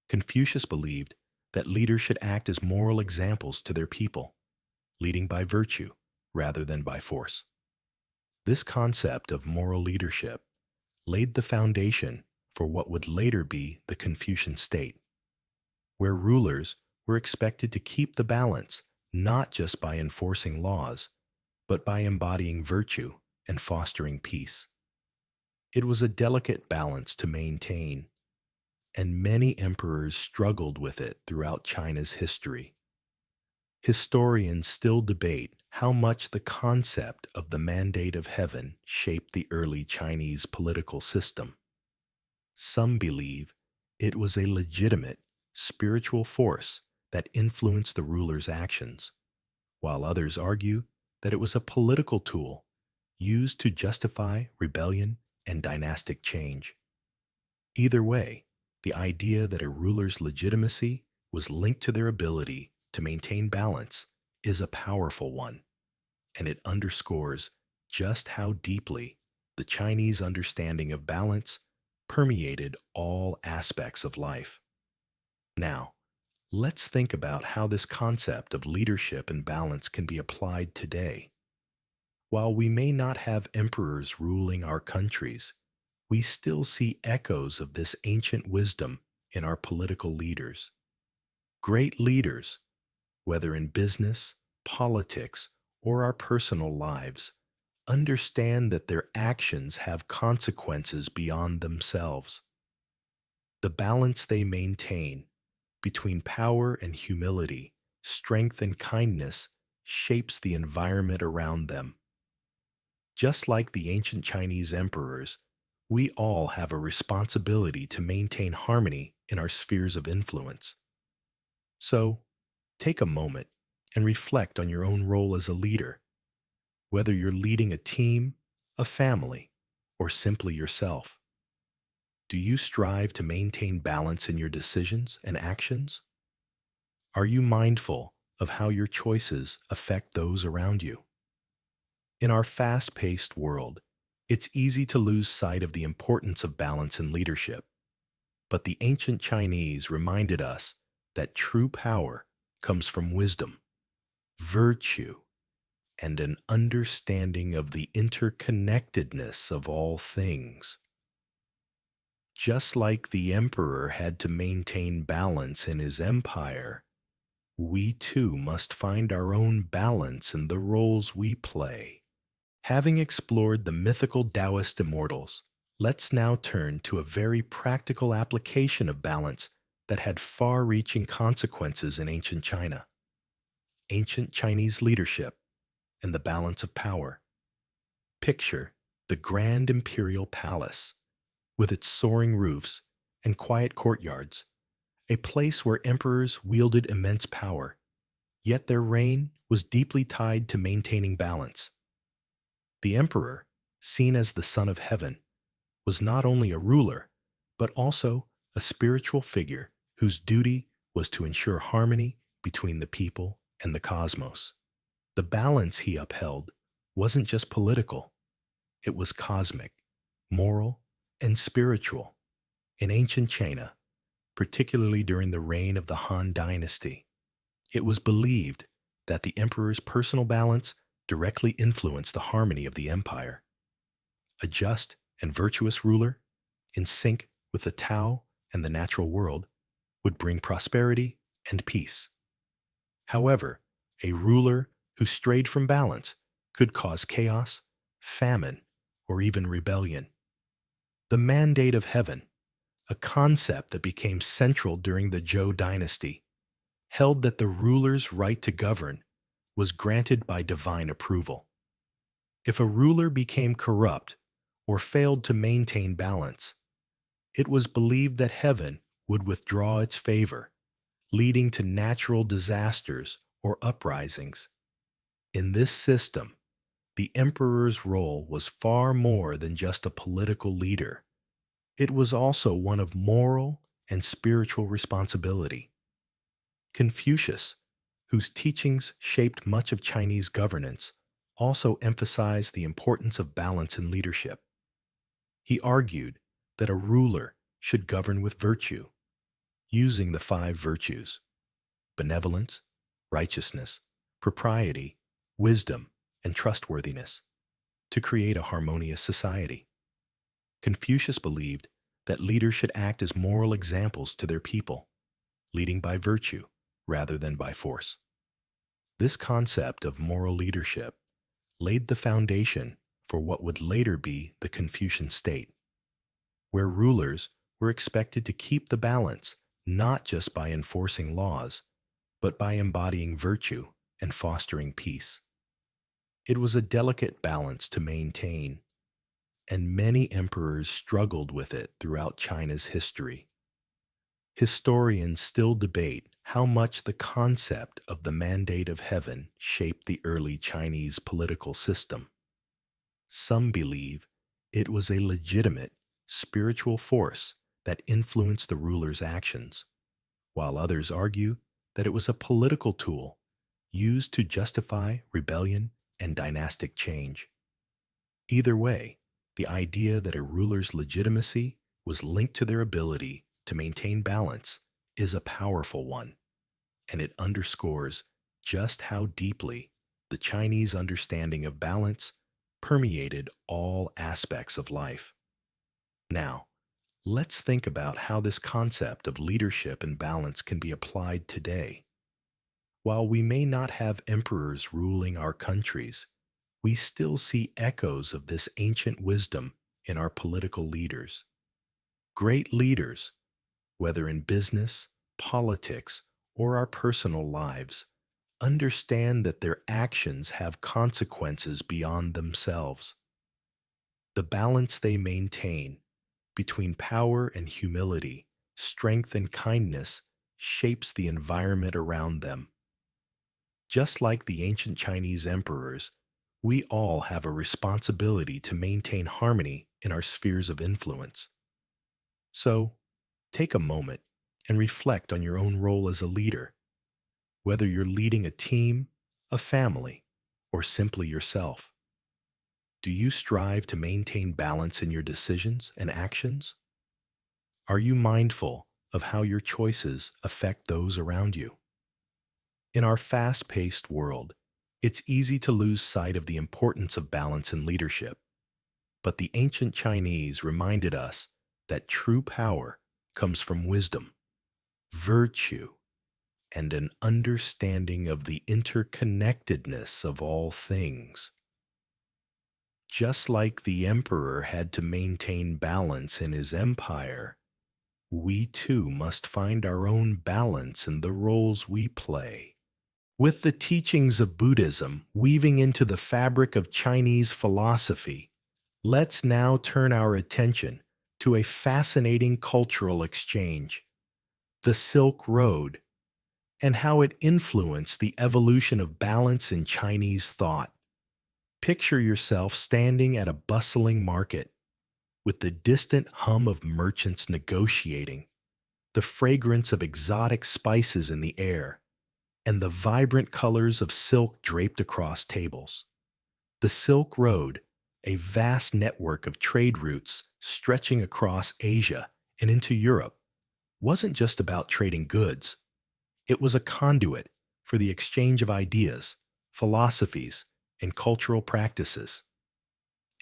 Confucius believed that leaders should act as moral examples to their people, leading by virtue rather than by force. This concept of moral leadership laid the foundation for what would later be the Confucian state, where rulers were expected to keep the balance not just by enforcing laws, but by embodying virtue and fostering peace. It was a delicate balance to maintain, and many emperors struggled with it throughout China's history. Historians still debate how much the concept of the mandate of heaven shaped the early Chinese political system. Some believe it was a legitimate spiritual force that influenced the ruler's actions, while others argue that it was a political tool used to justify rebellion and dynastic change. Either way, the idea that a ruler's legitimacy was linked to their ability to maintain balance is a powerful one, and it underscores just how deeply the Chinese understanding of balance permeated all aspects of life. Now, let's think about how this concept of leadership and balance can be applied today. While we may not have emperors ruling our countries, we still see echoes of this ancient wisdom in our political leaders. Great leaders, whether in business, politics, or our personal lives, understand that their actions have consequences beyond themselves. The balance they maintain between power and humility, strength and kindness, shapes the environment around them. Just like the ancient Chinese emperors, we all have a responsibility to maintain harmony in our spheres of influence. So, take a moment and reflect on your own role as a leader, whether you're leading a team, a family, or simply yourself. Do you strive to maintain balance in your decisions and actions? Are you mindful of how your choices affect those around you? In our fast-paced world, it's easy to lose sight of the importance of balance in leadership. But the ancient Chinese reminded us that true power comes from wisdom, virtue, and an understanding of the interconnectedness of all things. Just like the emperor had to maintain balance in his empire, we too must find our own balance in the roles we play. Having explored the mythical Taoist immortals, let's now turn to a very practical application of balance that had far-reaching consequences in ancient China. Ancient Chinese leadership and the balance of power. Picture the grand imperial palace, with its soaring roofs and quiet courtyards, a place where emperors wielded immense power, yet their reign was deeply tied to maintaining balance. The emperor, seen as the son of heaven, was not only a ruler, but also a spiritual figure whose duty was to ensure harmony between the people and the cosmos. The balance he upheld wasn't just political, it was cosmic, moral, and spiritual. In ancient China, particularly during the reign of the Han Dynasty, it was believed that the emperor's personal balance directly influenced the harmony of the empire. A just and virtuous ruler, in sync with the Tao and the natural world, would bring prosperity and peace. However, a ruler who strayed from balance could cause chaos, famine, or even rebellion. The mandate of heaven, a concept that became central during the Zhou dynasty, held that the ruler's right to govern was granted by divine approval. If a ruler became corrupt or failed to maintain balance, it was believed that heaven would withdraw its favor, leading to natural disasters or uprisings. In this system, the emperor's role was far more than just a political leader. It was also one of moral and spiritual responsibility. Confucius, whose teachings shaped much of Chinese governance, also emphasized the importance of balance in leadership. He argued that a ruler should govern with virtue, using the five virtues: benevolence, righteousness, propriety, wisdom, and trustworthiness, to create a harmonious society. Confucius believed that leaders should act as moral examples to their people, leading by virtue rather than by force. This concept of moral leadership laid the foundation for what would later be the Confucian state, where rulers were expected to keep the balance not just by enforcing laws, but by embodying virtue and fostering peace. It was a delicate balance to maintain, and many emperors struggled with it throughout China's history. Historians still debate how much the concept of the mandate of heaven shaped the early Chinese political system. Some believe it was a legitimate spiritual force that influenced the ruler's actions, while others argue that it was a political tool used to justify rebellion and dynastic change. Either way, the idea that a ruler's legitimacy was linked to their ability to maintain balance is a powerful one, and it underscores just how deeply the Chinese understanding of balance permeated all aspects of life. Now, let's think about how this concept of leadership and balance can be applied today. While we may not have emperors ruling our countries, we still see echoes of this ancient wisdom in our political leaders. Great leaders, whether in business, politics, or our personal lives, understand that their actions have consequences beyond themselves. The balance they maintain between power and humility, strength and kindness, shapes the environment around them. Just like the ancient Chinese emperors, we all have a responsibility to maintain harmony in our spheres of influence. So, take a moment and reflect on your own role as a leader, whether you're leading a team, a family, or simply yourself. Do you strive to maintain balance in your decisions and actions? Are you mindful of how your choices affect those around you? In our fast-paced world, it's easy to lose sight of the importance of balance in leadership. But the ancient Chinese reminded us that true power comes from wisdom, virtue, and an understanding of the interconnectedness of all things. Just like the emperor had to maintain balance in his empire, we too must find our own balance in the roles we play. With the teachings of Buddhism weaving into the fabric of Chinese philosophy, let's now turn our attention to a fascinating cultural exchange, the Silk Road, and how it influenced the evolution of balance in Chinese thought. Picture yourself standing at a bustling market, with the distant hum of merchants negotiating, the fragrance of exotic spices in the air, and the vibrant colors of silk draped across tables. The Silk Road, a vast network of trade routes stretching across Asia and into Europe, wasn't just about trading goods. It was a conduit for the exchange of ideas, philosophies, and cultural practices.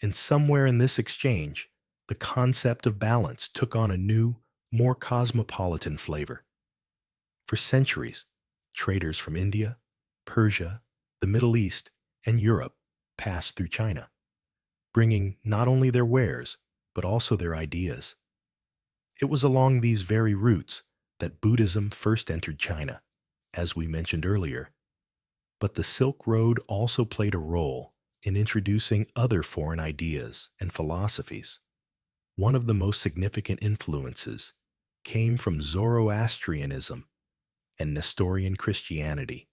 And somewhere in this exchange, the concept of balance took on a new, more cosmopolitan flavor. For centuries, traders from India, Persia, the Middle East, and Europe passed through China, bringing not only their wares, but also their ideas. It was along these very routes that Buddhism first entered China, as we mentioned earlier. But the Silk Road also played a role in introducing other foreign ideas and philosophies. One of the most significant influences came from Zoroastrianism and Nestorian Christianity,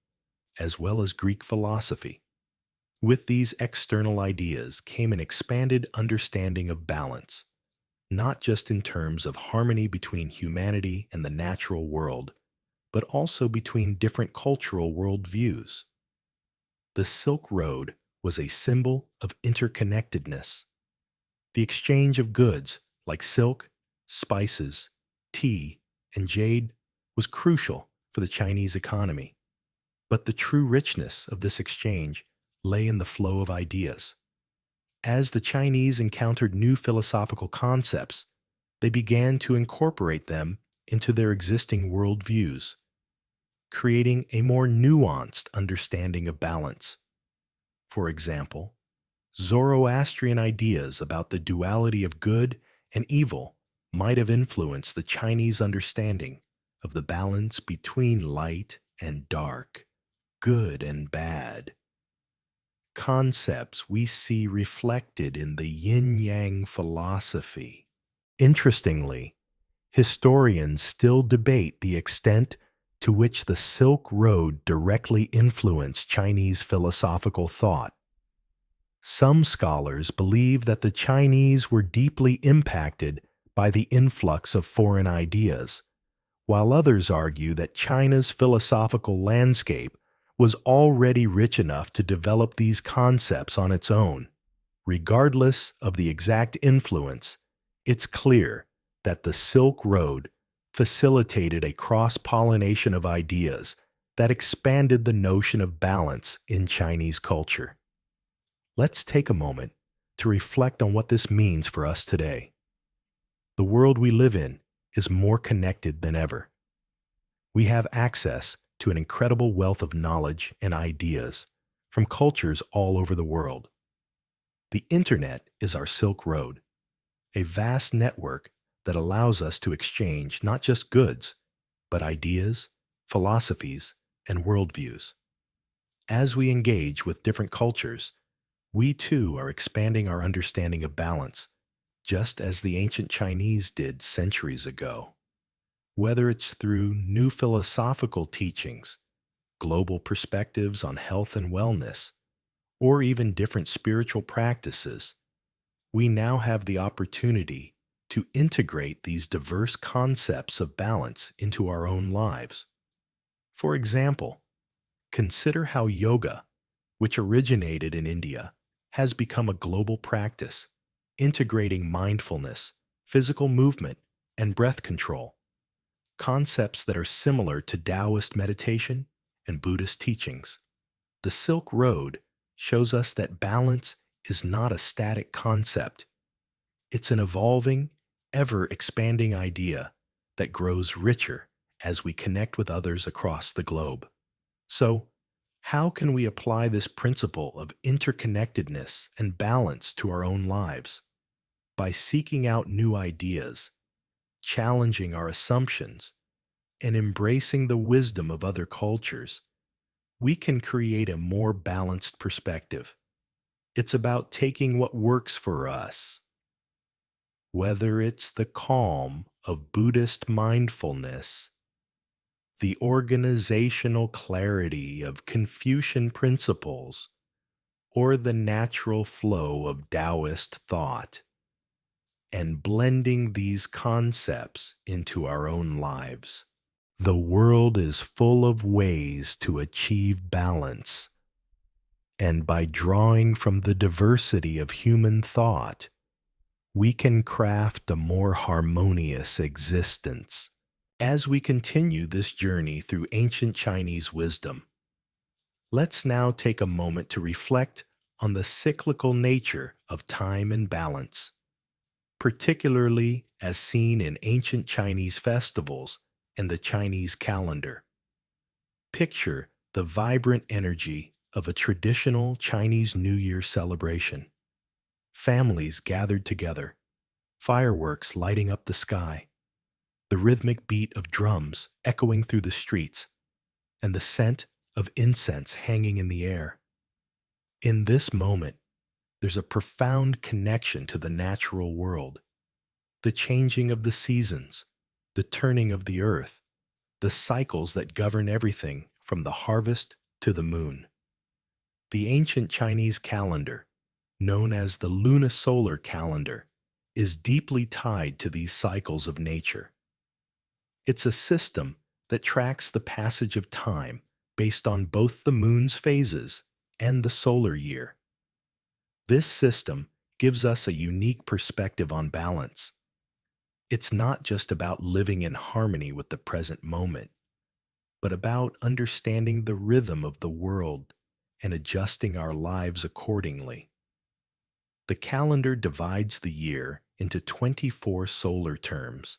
as well as Greek philosophy. With these external ideas came an expanded understanding of balance, not just in terms of harmony between humanity and the natural world, but also between different cultural worldviews. The Silk Road was a symbol of interconnectedness. The exchange of goods like silk, spices, tea, and jade was crucial for the Chinese economy. But the true richness of this exchange lay in the flow of ideas. As the Chinese encountered new philosophical concepts, they began to incorporate them into their existing worldviews, creating a more nuanced understanding of balance. For example, Zoroastrian ideas about the duality of good and evil might have influenced the Chinese understanding of the balance between light and dark, good and bad. Concepts we see reflected in the Yin Yang philosophy. Interestingly, historians still debate the extent to which the Silk Road directly influenced Chinese philosophical thought. Some scholars believe that the Chinese were deeply impacted by the influx of foreign ideas, while others argue that China's philosophical landscape was already rich enough to develop these concepts on its own. Regardless of the exact influence, it's clear that the Silk Road facilitated a cross-pollination of ideas that expanded the notion of balance in Chinese culture. Let's take a moment to reflect on what this means for us today. The world we live in is more connected than ever. We have access to an incredible wealth of knowledge and ideas from cultures all over the world. The internet is our Silk Road, a vast network that allows us to exchange not just goods, but ideas, philosophies, and worldviews. As we engage with different cultures, we too are expanding our understanding of balance, just as the ancient Chinese did centuries ago. Whether it's through new philosophical teachings, global perspectives on health and wellness, or even different spiritual practices, we now have the opportunity to integrate these diverse concepts of balance into our own lives. For example, consider how yoga, which originated in India, has become a global practice, integrating mindfulness, physical movement, and breath control, concepts that are similar to Taoist meditation and Buddhist teachings. The Silk Road shows us that balance is not a static concept. It's an evolving, ever-expanding idea that grows richer as we connect with others across the globe. So, how can we apply this principle of interconnectedness and balance to our own lives? By seeking out new ideas, challenging our assumptions, and embracing the wisdom of other cultures, we can create a more balanced perspective. It's about taking what works for us. Whether it's the calm of Buddhist mindfulness, the organizational clarity of Confucian principles, or the natural flow of Taoist thought, and blending these concepts into our own lives. The world is full of ways to achieve balance, and by drawing from the diversity of human thought, we can craft a more harmonious existence. As we continue this journey through ancient Chinese wisdom, let's now take a moment to reflect on the cyclical nature of time and balance, particularly as seen in ancient Chinese festivals and the Chinese calendar. Picture the vibrant energy of a traditional Chinese New Year celebration. Families gathered together, fireworks lighting up the sky, the rhythmic beat of drums echoing through the streets, and the scent of incense hanging in the air. In this moment, there's a profound connection to the natural world, the changing of the seasons, the turning of the earth, the cycles that govern everything from the harvest to the moon. The ancient Chinese calendar, known as the lunisolar calendar, is deeply tied to these cycles of nature. It's a system that tracks the passage of time based on both the moon's phases and the solar year. This system gives us a unique perspective on balance. It's not just about living in harmony with the present moment, but about understanding the rhythm of the world and adjusting our lives accordingly. The calendar divides the year into 24 solar terms,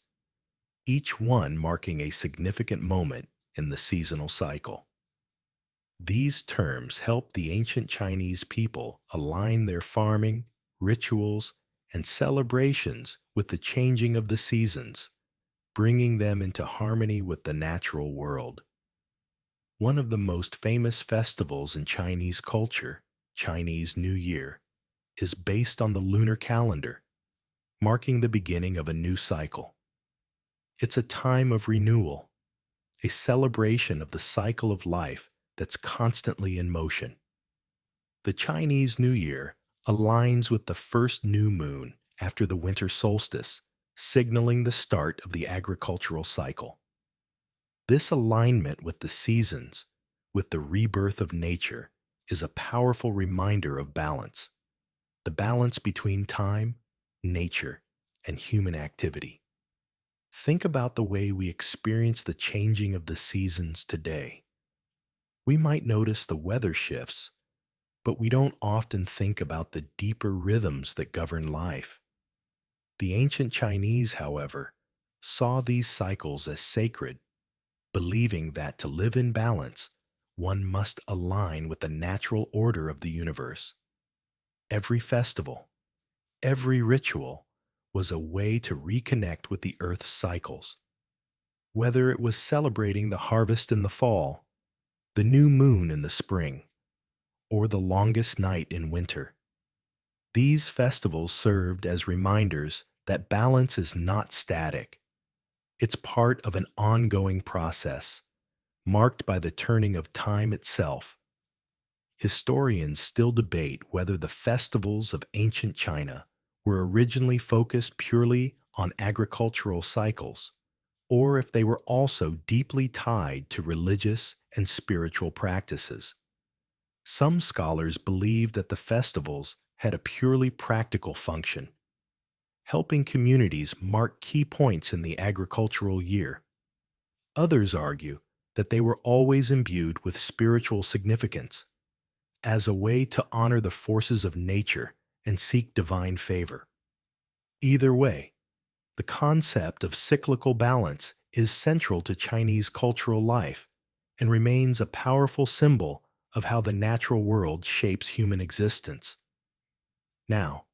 each one marking a significant moment in the seasonal cycle. These terms help the ancient Chinese people align their farming, rituals, and celebrations with the changing of the seasons, bringing them into harmony with the natural world. One of the most famous festivals in Chinese culture, Chinese New Year, is based on the lunar calendar, marking the beginning of a new cycle. It's a time of renewal, a celebration of the cycle of life that's constantly in motion. The Chinese New Year aligns with the first new moon after the winter solstice, signaling the start of the agricultural cycle. This alignment with the seasons, with the rebirth of nature, is a powerful reminder of balance, the balance between time, nature, and human activity. Think about the way we experience the changing of the seasons today. We might notice the weather shifts, but we don't often think about the deeper rhythms that govern life. The ancient Chinese, however, saw these cycles as sacred, believing that to live in balance, one must align with the natural order of the universe. Every festival, every ritual was a way to reconnect with the Earth's cycles. Whether it was celebrating the harvest in the fall, the new moon in the spring, or the longest night in winter, these festivals served as reminders that balance is not static. It's part of an ongoing process, marked by the turning of time itself. Historians still debate whether the festivals of ancient China were originally focused purely on agricultural cycles, or if they were also deeply tied to religious and spiritual practices. Some scholars believe that the festivals had a purely practical function, helping communities mark key points in the agricultural year. Others argue that they were always imbued with spiritual significance, as a way to honor the forces of nature and seek divine favor. Either way, the concept of cyclical balance is central to Chinese cultural life and remains a powerful symbol of how the natural world shapes human existence. Now,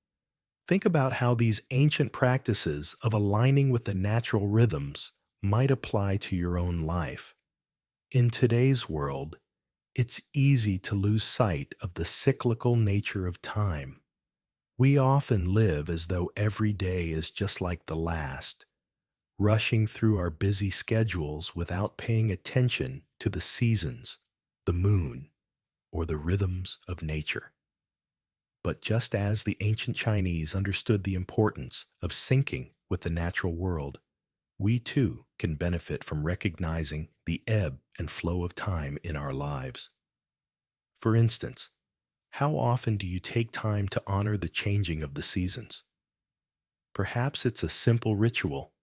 think about how these ancient practices of aligning with the natural rhythms might apply to your own life. In today's world, it's easy to lose sight of the cyclical nature of time. We often live as though every day is just like the last, rushing through our busy schedules without paying attention to the seasons, the moon, or the rhythms of nature. But just as the ancient Chinese understood the importance of syncing with the natural world, we too can benefit from recognizing the ebb and flow of time in our lives. For instance, how often do you take time to honor the changing of the seasons? Perhaps it's a simple ritual,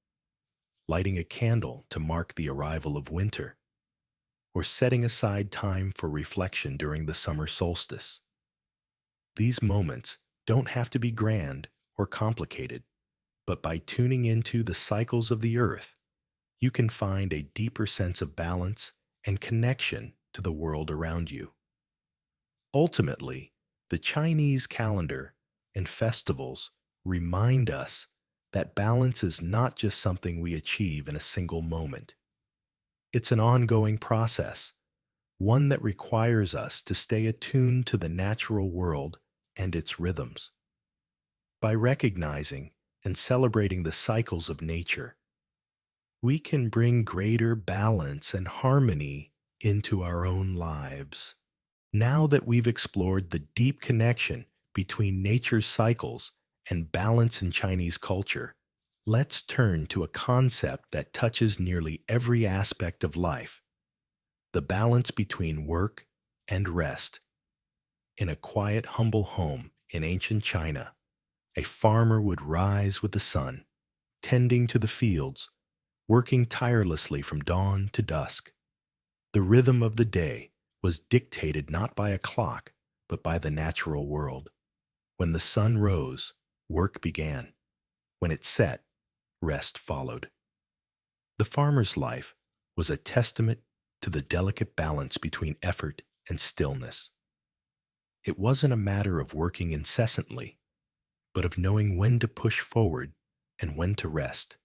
lighting a candle to mark the arrival of winter, or setting aside time for reflection during the summer solstice. These moments don't have to be grand or complicated, but by tuning into the cycles of the earth, you can find a deeper sense of balance and connection to the world around you. Ultimately, the Chinese calendar and festivals remind us that balance is not just something we achieve in a single moment. It's an ongoing process, one that requires us to stay attuned to the natural world and its rhythms. By recognizing and celebrating the cycles of nature, we can bring greater balance and harmony into our own lives. Now that we've explored the deep connection between nature's cycles and balance in Chinese culture, let's turn to a concept that touches nearly every aspect of life: the balance between work and rest. In a quiet, humble home in ancient China, a farmer would rise with the sun, tending to the fields, working tirelessly from dawn to dusk. The rhythm of the day was dictated not by a clock, but by the natural world. When the sun rose, work began. When it set, rest followed. The farmer's life was a testament to the delicate balance between effort and stillness. It wasn't a matter of working incessantly, but of knowing when to push forward and when to rest,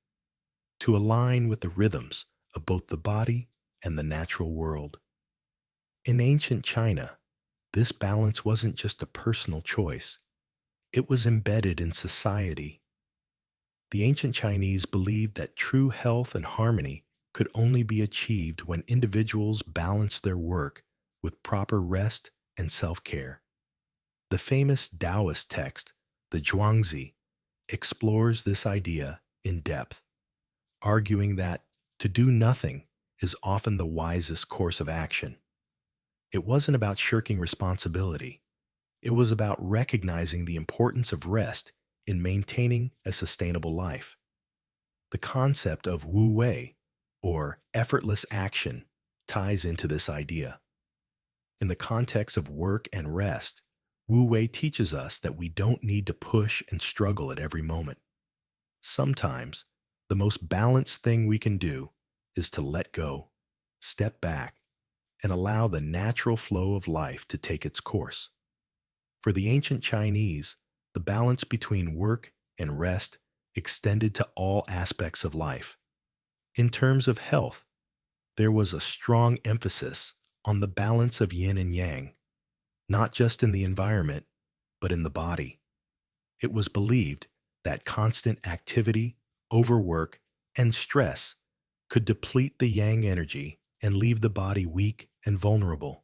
to align with the rhythms of both the body and the natural world. In ancient China, this balance wasn't just a personal choice, it was embedded in society. The ancient Chinese believed that true health and harmony could only be achieved when individuals balanced their work with proper rest and self-care. The famous Taoist text, the Zhuangzi, explores this idea in depth, arguing that to do nothing is often the wisest course of action. It wasn't about shirking responsibility. It was about recognizing the importance of rest in maintaining a sustainable life. The concept of wu wei, or effortless action, ties into this idea. In the context of work and rest, wu wei teaches us that we don't need to push and struggle at every moment. Sometimes, the most balanced thing we can do is to let go, step back, and allow the natural flow of life to take its course. For the ancient Chinese, the balance between work and rest extended to all aspects of life. In terms of health, there was a strong emphasis on the balance of yin and yang, not just in the environment, but in the body. It was believed that constant activity, overwork, and stress could deplete the yang energy and leave the body weak and vulnerable.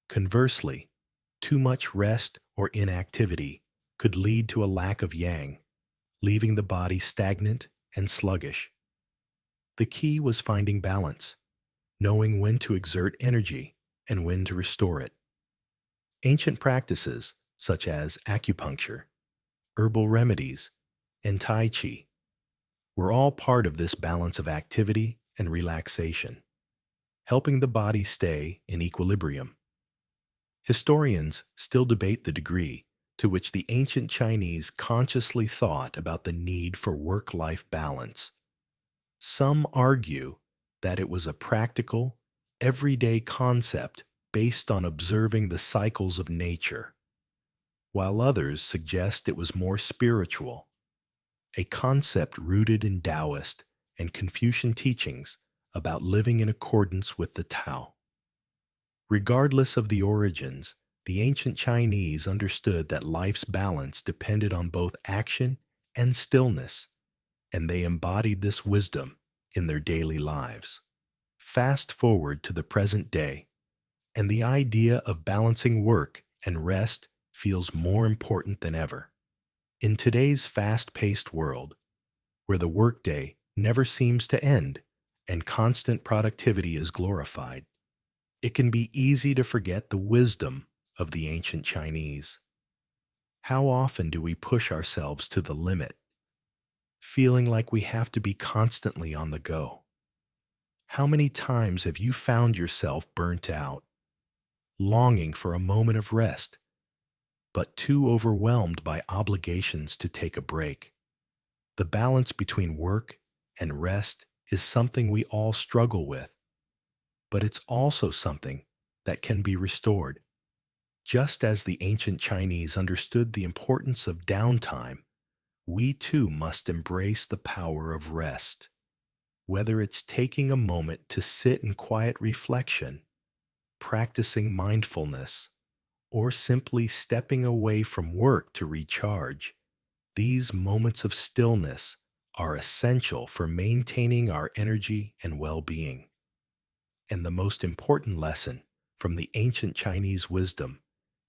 Conversely, too much rest or inactivity could lead to a lack of yang, leaving the body stagnant and sluggish. The key was finding balance, knowing when to exert energy and when to restore it. Ancient practices such as acupuncture, herbal remedies, and Tai Chi were all part of this balance of activity and relaxation, helping the body stay in equilibrium. Historians still debate the degree to which the ancient Chinese consciously thought about the need for work-life balance. Some argue that it was a practical, everyday concept based on observing the cycles of nature, while others suggest it was more spiritual, a concept rooted in Taoist and Confucian teachings about living in accordance with the Tao. Regardless of the origins, the ancient Chinese understood that life's balance depended on both action and stillness, and they embodied this wisdom in their daily lives. Fast forward to the present day, and the idea of balancing work and rest feels more important than ever. In today's fast-paced world, where the workday never seems to end and constant productivity is glorified, it can be easy to forget the wisdom of the ancient Chinese. How often do we push ourselves to the limit, feeling like we have to be constantly on the go? How many times have you found yourself burnt out, longing for a moment of rest, but too overwhelmed by obligations to take a break. The balance between work and rest is something we all struggle with, but it's also something that can be restored. Just as the ancient Chinese understood the importance of downtime, we too must embrace the power of rest. Whether it's taking a moment to sit in quiet reflection, practicing mindfulness, or simply stepping away from work to recharge, these moments of stillness are essential for maintaining our energy and well-being. And the most important lesson from the ancient Chinese wisdom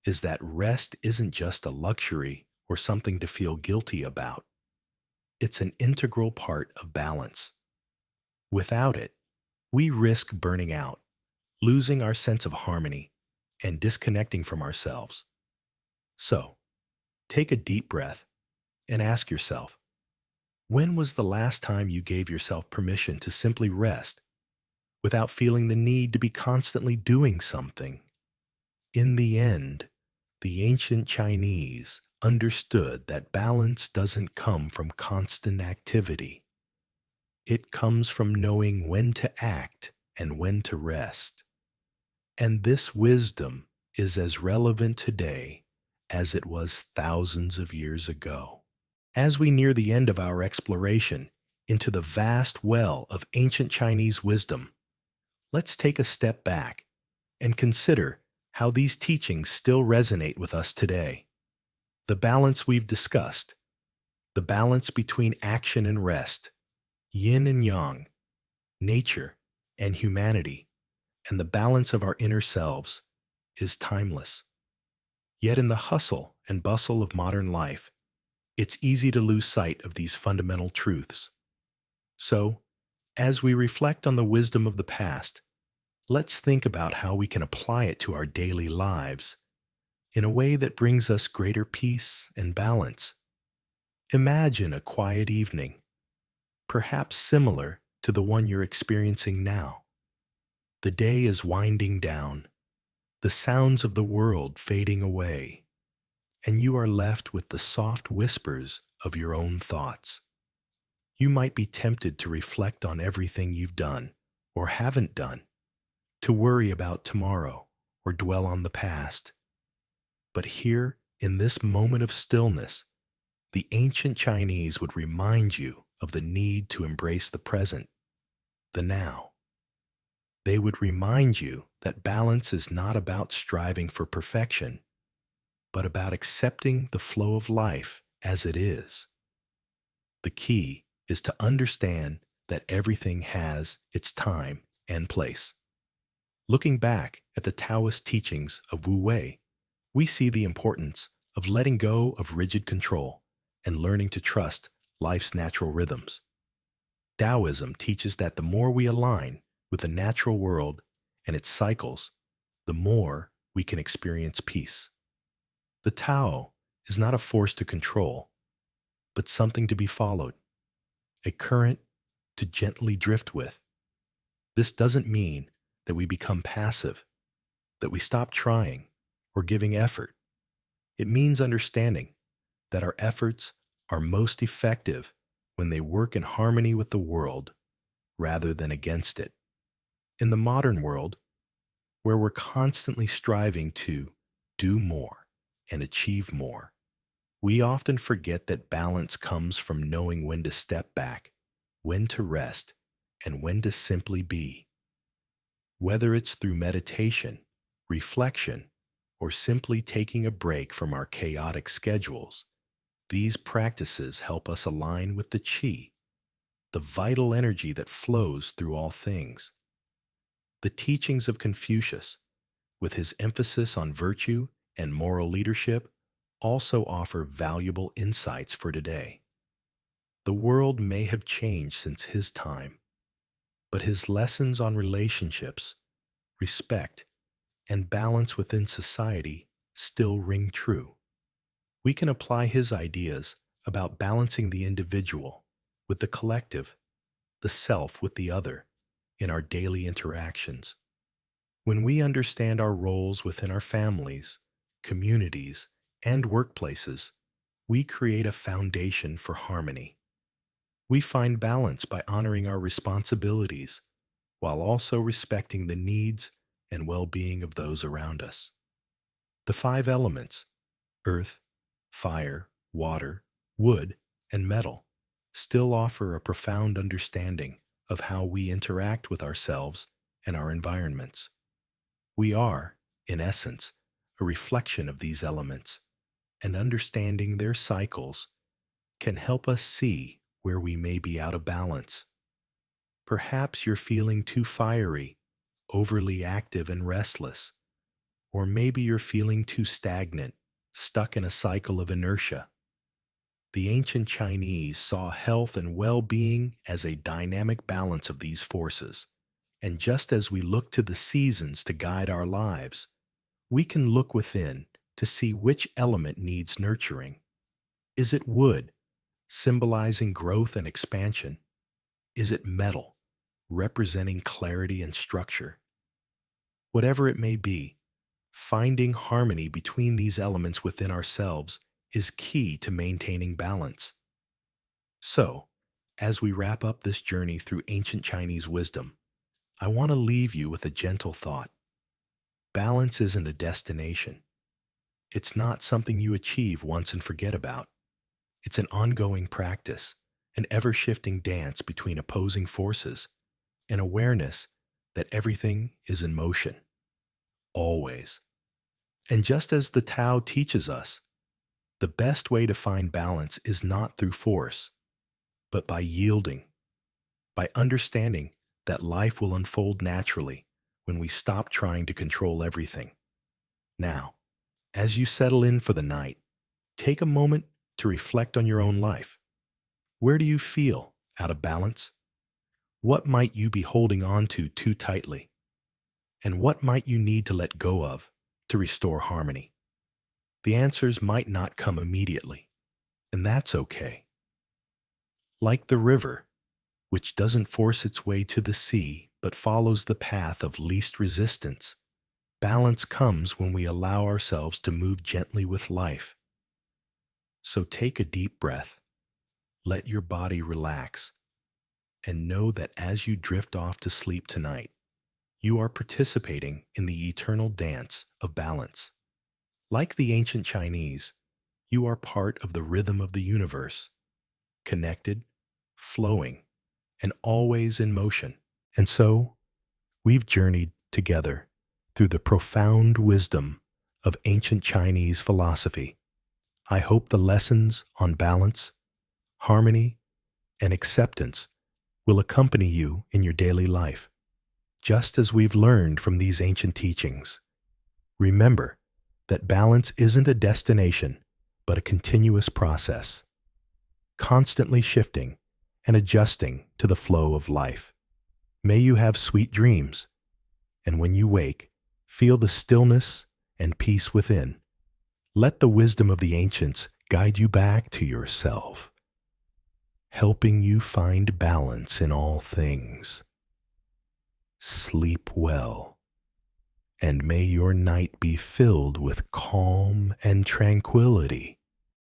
is that rest isn't just a luxury or something to feel guilty about. It's an integral part of balance. Without it, we risk burning out, losing our sense of harmony, and disconnecting from ourselves. So, take a deep breath and ask yourself, when was the last time you gave yourself permission to simply rest without feeling the need to be constantly doing something? In the end, the ancient Chinese understood that balance doesn't come from constant activity. It comes from knowing when to act and when to rest. And this wisdom is as relevant today as it was thousands of years ago. As we near the end of our exploration into the vast well of ancient Chinese wisdom, let's take a step back and consider how these teachings still resonate with us today. The balance we've discussed, the balance between action and rest, yin and yang, nature and humanity, and the balance of our inner selves, is timeless. Yet in the hustle and bustle of modern life, it's easy to lose sight of these fundamental truths. So, as we reflect on the wisdom of the past, let's think about how we can apply it to our daily lives in a way that brings us greater peace and balance. Imagine a quiet evening, perhaps similar to the one you're experiencing now. The day is winding down, the sounds of the world fading away, and you are left with the soft whispers of your own thoughts. You might be tempted to reflect on everything you've done or haven't done, to worry about tomorrow or dwell on the past. But here, in this moment of stillness, the ancient Chinese would remind you of the need to embrace the present, the now. They would remind you that balance is not about striving for perfection, but about accepting the flow of life as it is. The key is to understand that everything has its time and place. Looking back at the Taoist teachings of Wu Wei, we see the importance of letting go of rigid control and learning to trust life's natural rhythms. Taoism teaches that the more we align with the natural world and its cycles, the more we can experience peace. The Tao is not a force to control, but something to be followed, a current to gently drift with. This doesn't mean that we become passive, that we stop trying or giving effort. It means understanding that our efforts are most effective when they work in harmony with the world rather than against it. In the modern world, where we're constantly striving to do more and achieve more, we often forget that balance comes from knowing when to step back, when to rest, and when to simply be. Whether it's through meditation, reflection, or simply taking a break from our chaotic schedules, these practices help us align with the qi, the vital energy that flows through all things. The teachings of Confucius, with his emphasis on virtue and moral leadership, also offer valuable insights for today. The world may have changed since his time, but his lessons on relationships, respect, and balance within society still ring true. We can apply his ideas about balancing the individual with the collective, the self with the other, in our daily interactions. When we understand our roles within our families, communities, and workplaces, we create a foundation for harmony. We find balance by honoring our responsibilities while also respecting the needs and well-being of those around us. The five elements, earth, fire, water, wood, and metal, still offer a profound understanding of how we interact with ourselves and our environments. We are, in essence, a reflection of these elements, and understanding their cycles can help us see where we may be out of balance. Perhaps you're feeling too fiery, overly active and restless, or maybe you're feeling too stagnant, stuck in a cycle of inertia. The ancient Chinese saw health and well-being as a dynamic balance of these forces. And just as we look to the seasons to guide our lives, we can look within to see which element needs nurturing. Is it wood, symbolizing growth and expansion? Is it metal, representing clarity and structure? Whatever it may be, finding harmony between these elements within ourselves is key to maintaining balance. So, as we wrap up this journey through ancient Chinese wisdom, I want to leave you with a gentle thought. Balance isn't a destination. It's not something you achieve once and forget about. It's an ongoing practice, an ever-shifting dance between opposing forces, an awareness that everything is in motion, always. And just as the Tao teaches us, the best way to find balance is not through force, but by yielding, by understanding that life will unfold naturally when we stop trying to control everything. Now, as you settle in for the night, take a moment to reflect on your own life. Where do you feel out of balance? What might you be holding on to too tightly? And what might you need to let go of to restore harmony? The answers might not come immediately, and that's okay. Like the river, which doesn't force its way to the sea but follows the path of least resistance, balance comes when we allow ourselves to move gently with life. So take a deep breath, let your body relax, and know that as you drift off to sleep tonight, you are participating in the eternal dance of balance. Like the ancient Chinese, you are part of the rhythm of the universe, connected, flowing, and always in motion. And so, we've journeyed together through the profound wisdom of ancient Chinese philosophy. I hope the lessons on balance, harmony, and acceptance will accompany you in your daily life. Just as we've learned from these ancient teachings, remember that balance isn't a destination, but a continuous process, constantly shifting and adjusting to the flow of life. May you have sweet dreams, and when you wake, feel the stillness and peace within. Let the wisdom of the ancients guide you back to yourself, helping you find balance in all things. Sleep well, and may your night be filled with calm and tranquility.